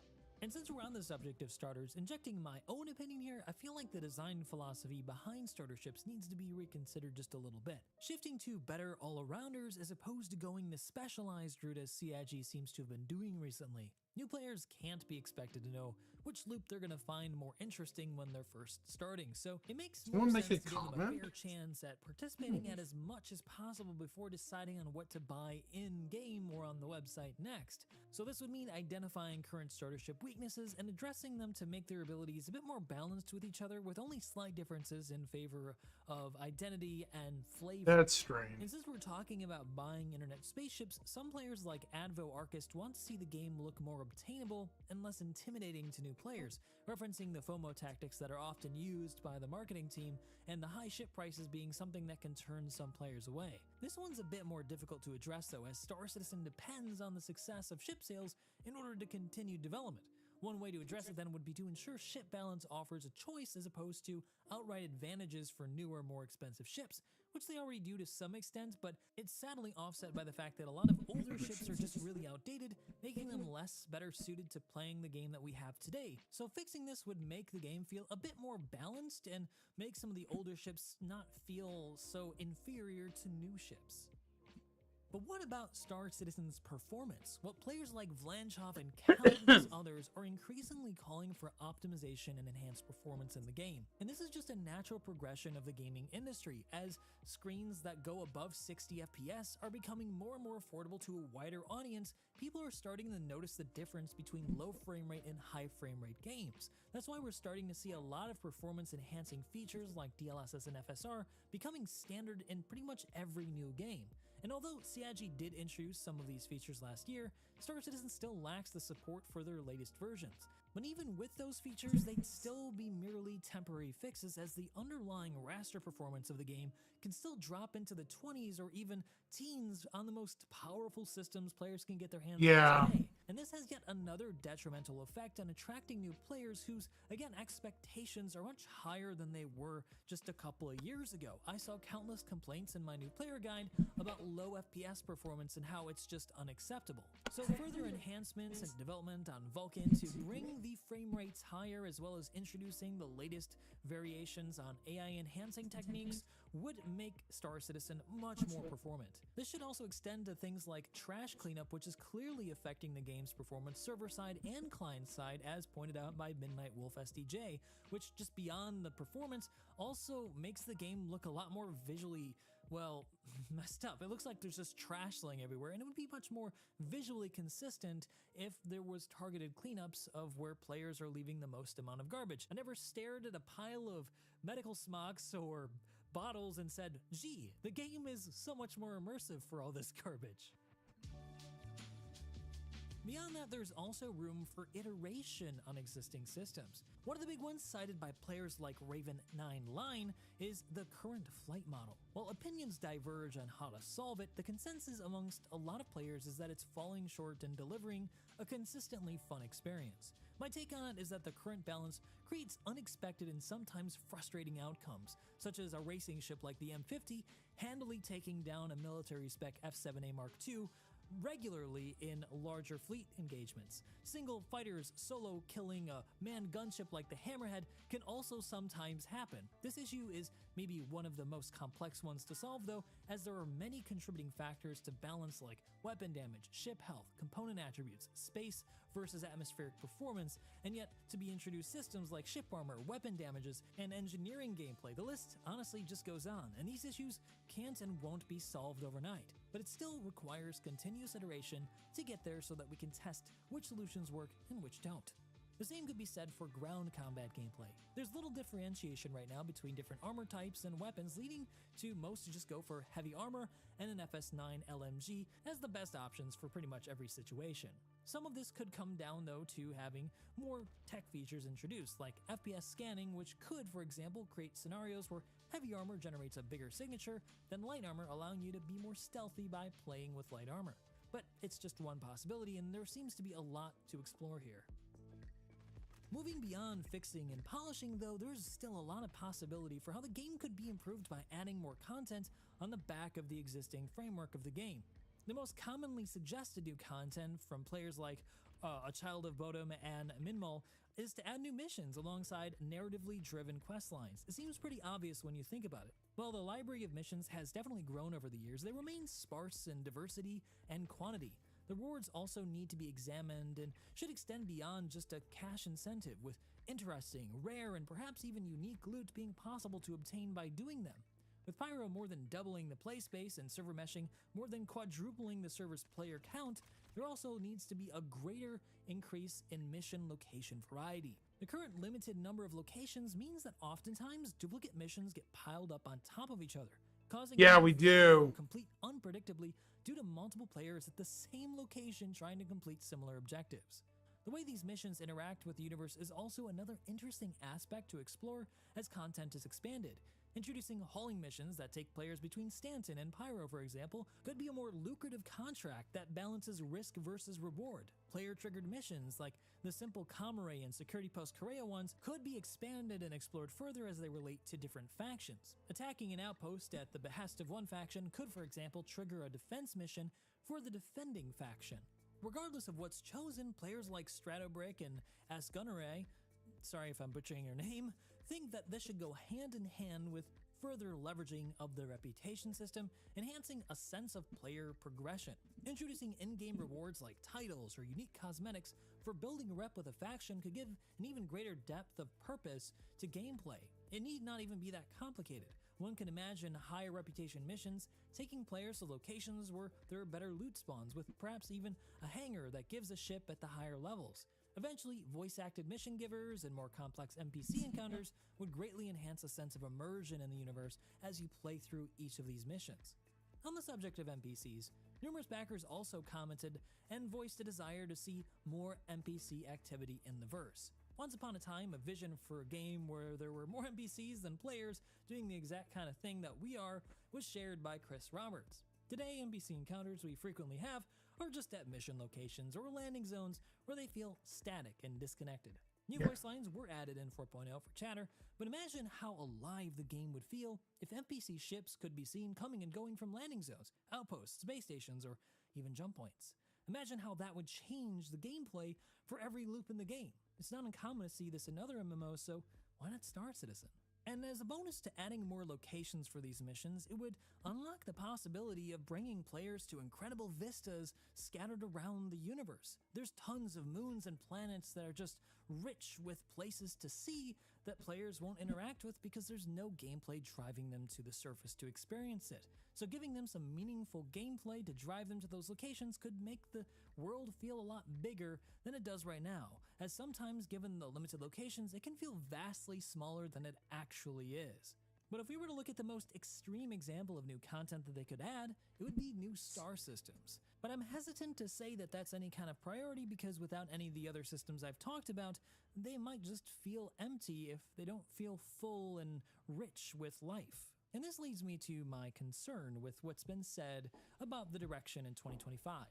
And since we're on the subject of starters, injecting my own opinion here, I feel like the design philosophy behind starter ships needs to be reconsidered just a little bit. Shifting to better all-arounders as opposed to going the specialized route as CIG seems to have been doing recently. New players can't be expected to know which loop they're going to find more interesting when they're first starting, so it makes more Someone sense make a to give them a comment? fair chance at participating at as much as possible before deciding on what to buy in-game or on the website next. So this would mean identifying current startership weaknesses and addressing them to make their abilities a bit more balanced with each other, with only slight differences in favor of identity and flavor. That's strange. And since we're talking about buying internet spaceships, some players like Advo Archist want to see the game look more obtainable and less intimidating to new players, referencing the FOMO tactics that are often used by the marketing team and the high ship prices being something that can turn some players away. This one's a bit more difficult to address though, as Star Citizen depends on the success of ship sales in order to continue development. One way to address it then would be to ensure ship balance offers a choice as opposed to outright advantages for newer, more expensive ships, which they already do to some extent, but it's sadly offset by the fact that a lot of older ships are just really outdated, making them less better suited to playing the game that we have today. So fixing this would make the game feel a bit more balanced and make some of the older ships not feel so inferior to new ships. But what about Star Citizen's performance? Well, players like Vlanchov and countless others are increasingly calling for optimization and enhanced performance in the game. And this is just a natural progression of the gaming industry, as screens that go above 60 FPS are becoming more and more affordable to a wider audience. People are starting to notice the difference between low frame rate and high frame rate games. That's why we're starting to see a lot of performance enhancing features like DLSS and FSR becoming standard in pretty much every new game. And although CIG did introduce some of these features last year, Star Citizen still lacks the support for their latest versions. But even with those features, they'd still be merely temporary fixes, as the underlying raster performance of the game can still drop into the 20s or even teens on the most powerful systems players can get their hands on today. And this has yet another detrimental effect on attracting new players whose, again, expectations are much higher than they were just a couple of years ago. I saw countless complaints in my new player guide about low FPS performance and how it's just unacceptable. So further enhancements and development on Vulcan to bring the frame rates higher, as well as introducing the latest variations on AI enhancing techniques, would make Star Citizen much more performant. This should also extend to things like trash cleanup, which is clearly affecting the game's performance server side and client side, as pointed out by Midnight Wolf SDJ, which just beyond the performance also makes the game look a lot more visually, well, messed up. It looks like there's just trash laying everywhere, and it would be much more visually consistent if there was targeted cleanups of where players are leaving the most amount of garbage. I never stared at a pile of medical smocks or bottles and said, gee, the game is so much more immersive for all this garbage. Beyond that, there's also room for iteration on existing systems. One of the big ones cited by players like Raven9 Line is the current flight model. While opinions diverge on how to solve it, the consensus amongst a lot of players is that it's falling short in delivering a consistently fun experience. My take on it is that the current balance creates unexpected and sometimes frustrating outcomes, such as a racing ship like the M50 handily taking down a military-spec F-7A Mark II regularly in larger fleet engagements. Single fighters solo killing a manned gunship like the Hammerhead can also sometimes happen. This issue is maybe one of the most complex ones to solve though, as there are many contributing factors to balance like weapon damage, ship health, component attributes, space versus atmospheric performance, and yet to be introduced systems like ship armor, weapon damages, and engineering gameplay. The list honestly just goes on, and these issues can't and won't be solved overnight. But it still requires continuous iteration to get there so that we can test which solutions work and which don't. The same could be said for ground combat gameplay. There's little differentiation right now between different armor types and weapons, leading to most to just go for heavy armor and an FS9 LMG as the best options for pretty much every situation. Some of this could come down though to having more tech features introduced, like FPS scanning, which could, for example, create scenarios where heavy armor generates a bigger signature than light armor, allowing you to be more stealthy by playing with light armor. But it's just one possibility, and there seems to be a lot to explore here. Moving beyond fixing and polishing though, there's still a lot of possibility for how the game could be improved by adding more content on the back of the existing framework of the game. The most commonly suggested new content from players like A Child of Bodom and Minmul is to add new missions alongside narratively driven quest lines. It seems pretty obvious when you think about it. While the library of missions has definitely grown over the years, they remain sparse in diversity and quantity. The rewards also need to be examined and should extend beyond just a cash incentive, with interesting, rare, and perhaps even unique loot being possible to obtain by doing them. With Pyro more than doubling the play space and server meshing more than quadrupling the server's player count, there also needs to be a greater increase in mission location variety. The current limited number of locations means that oftentimes duplicate missions get piled up on top of each other, causing we do. complete unpredictably due to multiple players at the same location trying to complete similar objectives. The way these missions interact with the universe is also another interesting aspect to explore as content is expanded. Introducing hauling missions that take players between Stanton and Pyro, for example, could be a more lucrative contract that balances risk versus reward. Player-triggered missions like the simple Comare and Security Post Correa ones could be expanded and explored further as they relate to different factions. Attacking an outpost at the behest of one faction could, for example, trigger a defense mission for the defending faction. Regardless of what's chosen, players like Stratobrick and Asgunare, sorry if I'm butchering your name, think that this should go hand in hand with further leveraging of the reputation system, enhancing a sense of player progression. Introducing in-game rewards like titles or unique cosmetics for building a rep with a faction could give an even greater depth of purpose to gameplay. It need not even be that complicated. One can imagine higher reputation missions taking players to locations where there are better loot spawns, with perhaps even a hangar that gives a ship at the higher levels. Eventually, voice-acted mission givers and more complex NPC encounters would greatly enhance a sense of immersion in the universe as you play through each of these missions. On the subject of NPCs, numerous backers also commented and voiced a desire to see more NPC activity in the verse. Once upon a time, a vision for a game where there were more NPCs than players doing the exact kind of thing that we are was shared by Chris Roberts. Today, NPC encounters we frequently have are just at mission locations or landing zones where they feel static and disconnected. New voice lines were added in 4.0 for chatter, but imagine how alive the game would feel if NPC ships could be seen coming and going from landing zones, outposts, space stations, or even jump points. Imagine how that would change the gameplay for every loop in the game. It's not uncommon to see this in other MMOs, so why not Star Citizen? And as a bonus to adding more locations for these missions, it would unlock the possibility of bringing players to incredible vistas scattered around the universe. There's tons of moons and planets that are just rich with places to see that players won't interact with because there's no gameplay driving them to the surface to experience it. So giving them some meaningful gameplay to drive them to those locations could make the world feel a lot bigger than it does right now, as sometimes given the limited locations, it can feel vastly smaller than it actually is. But if we were to look at the most extreme example of new content that they could add, it would be new star systems. But I'm hesitant to say that that's any kind of priority because without any of the other systems I've talked about, they might just feel empty if they don't feel full and rich with life. And this leads me to my concern with what's been said about the direction in 2025.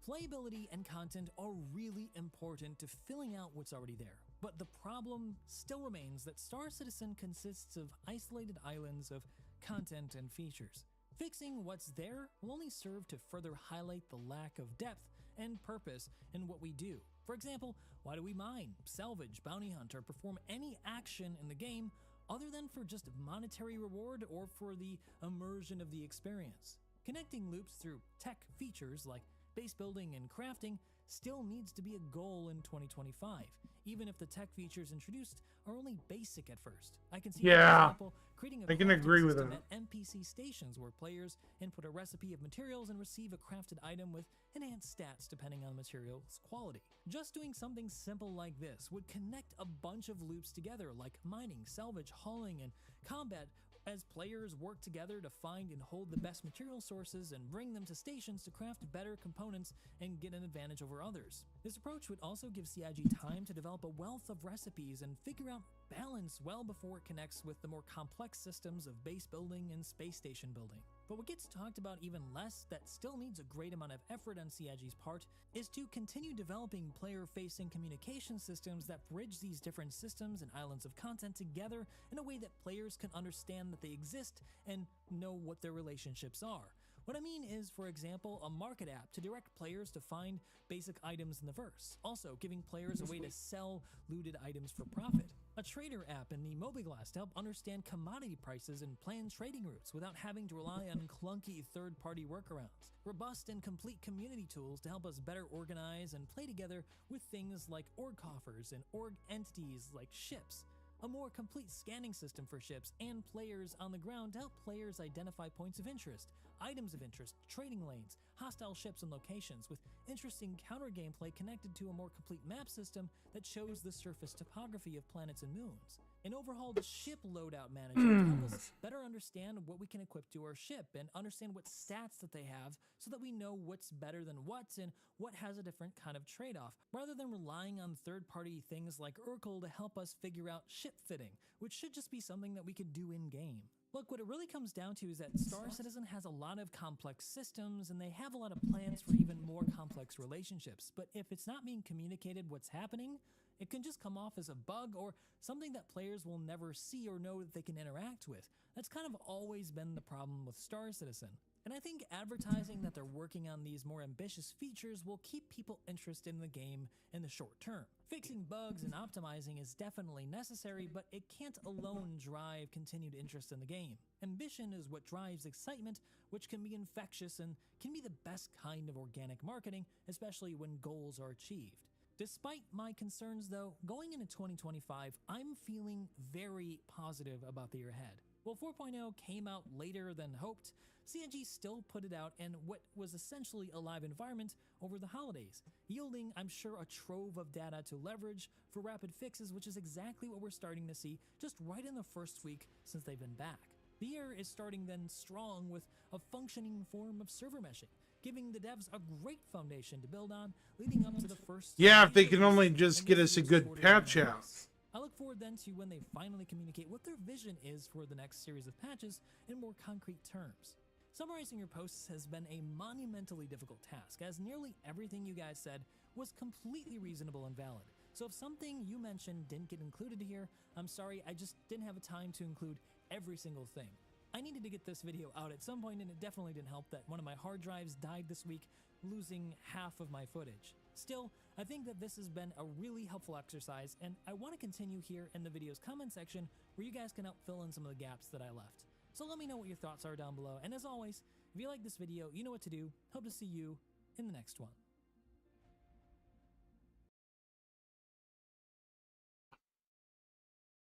Playability and content are really important to filling out what's already there, but the problem still remains that Star Citizen consists of isolated islands of content and features. Fixing what's there will only serve to further highlight the lack of depth and purpose in what we do. For example, why do we mine, salvage, bounty hunt, or perform any action in the game other than for just monetary reward or for the immersion of the experience? Connecting loops through tech features like base building and crafting still needs to be a goal in 2025, even if the tech features introduced are only basic at first. I can see, for example, creating a I can crafting agree with system that. at NPC stations where players input a recipe of materials and receive a crafted item with enhanced stats depending on the material's quality. Just doing something simple like this would connect a bunch of loops together, like mining, salvage, hauling, and combat, as players work together to find and hold the best material sources and bring them to stations to craft better components and get an advantage over others. This approach would also give CIG time to develop a wealth of recipes and figure out balance well before it connects with the more complex systems of base building and space station building. But what gets talked about even less, that still needs a great amount of effort on CIG's part, is to continue developing player-facing communication systems that bridge these different systems and islands of content together in a way that players can understand that they exist and know what their relationships are. What I mean is, for example, a market app to direct players to find basic items in the verse, also giving players a way to sell looted items for profit. A trader app in the Mobiglass to help understand commodity prices and plan trading routes without having to rely on clunky third-party workarounds. Robust and complete community tools to help us better organize and play together with things like org coffers and org entities like ships. A more complete scanning system for ships and players on the ground to help players identify points of interest, items of interest, trading lanes, hostile ships and locations, with interesting counter gameplay connected to a more complete map system that shows the surface topography of planets and moons. An overhauled ship loadout manager to help us better understand what we can equip to our ship and understand what stats that they have so that we know what's better than what and what has a different kind of trade-off, rather than relying on third-party things like Urkel to help us figure out ship fitting, which should just be something that we could do in-game. Look, what it really comes down to is that Star Citizen has a lot of complex systems and they have a lot of plans for even more complex relationships, but if it's not being communicated what's happening, it can just come off as a bug or something that players will never see or know that they can interact with. That's kind of always been the problem with Star Citizen. And I think advertising that they're working on these more ambitious features will keep people interested in the game in the short term. Fixing bugs and optimizing is definitely necessary, but it can't alone drive continued interest in the game. Ambition is what drives excitement, which can be infectious and can be the best kind of organic marketing, especially when goals are achieved. Despite my concerns though, going into 2025, I'm feeling very positive about the year ahead. While 4.0 came out later than hoped, CNG still put it out in what was essentially a live environment over the holidays, yielding, I'm sure, a trove of data to leverage for rapid fixes, which is exactly what we're starting to see just right in the first week since they've been back. The year is starting then strong with a functioning form of server meshing, giving the devs a great foundation to build on, leading up to the first... Yeah, if they can only just get us a good patch out. I look forward then to when they finally communicate what their vision is for the next series of patches in more concrete terms. Summarizing your posts has been a monumentally difficult task, as nearly everything you guys said was completely reasonable and valid. So if something you mentioned didn't get included here, I'm sorry, I just didn't have time to include every single thing. I needed to get this video out at some point, and it definitely didn't help that one of my hard drives died this week, losing half of my footage. Still, I think that this has been a really helpful exercise, and I want to continue here in the video's comment section where you guys can help fill in some of the gaps that I left. So let me know what your thoughts are down below, and as always, if you like this video, you know what to do. Hope to see you in the next one.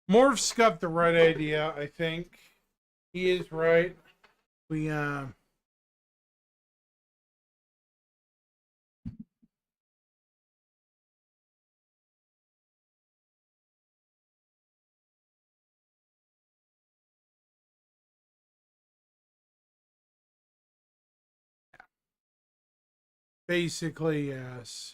Morph's got the right idea, I think. He is right. We, basically, yes.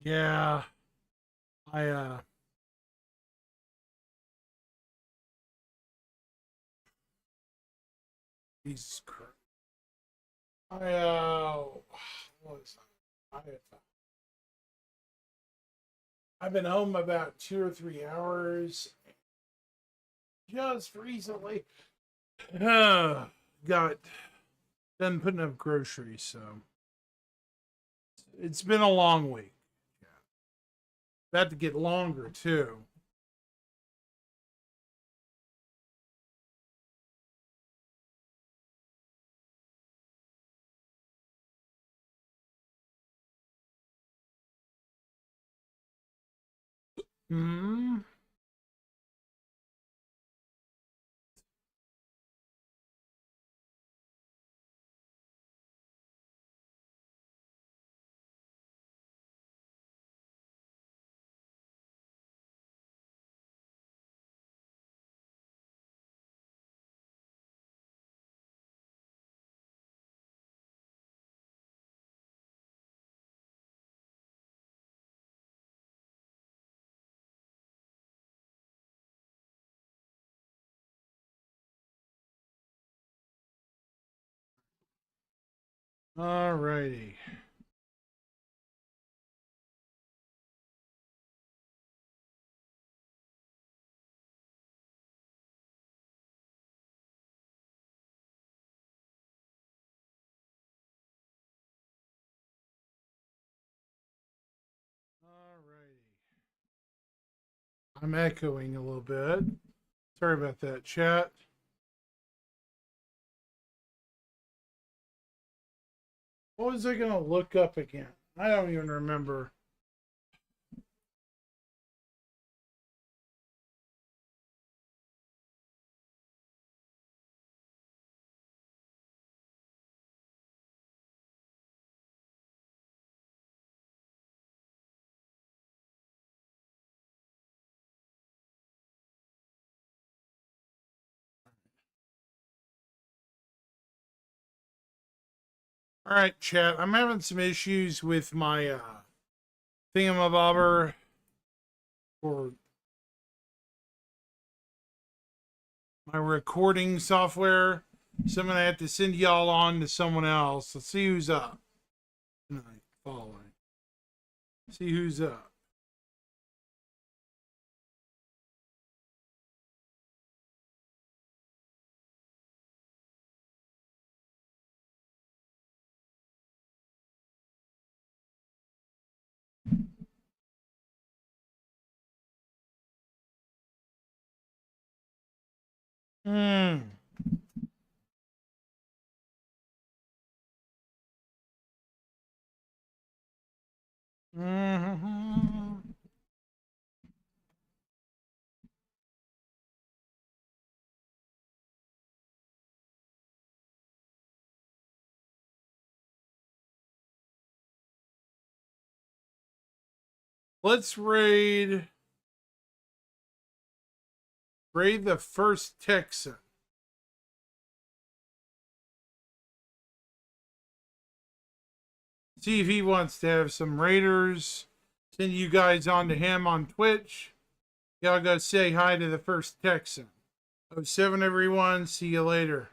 Yeah. Jesus Christ. What was I've been home about 2 or 3 hours just recently. Got done putting up groceries, so it's been a long week. Yeah. About to get longer too. Hmm. Alrighty. I'm echoing a little bit. Sorry about that, chat. What was I going to look up again? I don't even remember. All right, chat. I'm having some issues with my thingamabobber for my recording software. So I'm going to have to send y'all on to someone else. Let's see who's up tonight. Following. See who's up. Hmm. Mm-hmm. Let's raid the first Texan. See if he wants to have some raiders. Send you guys on to him on Twitch. Y'all go say hi to the first Texan. 07 everyone. See you later.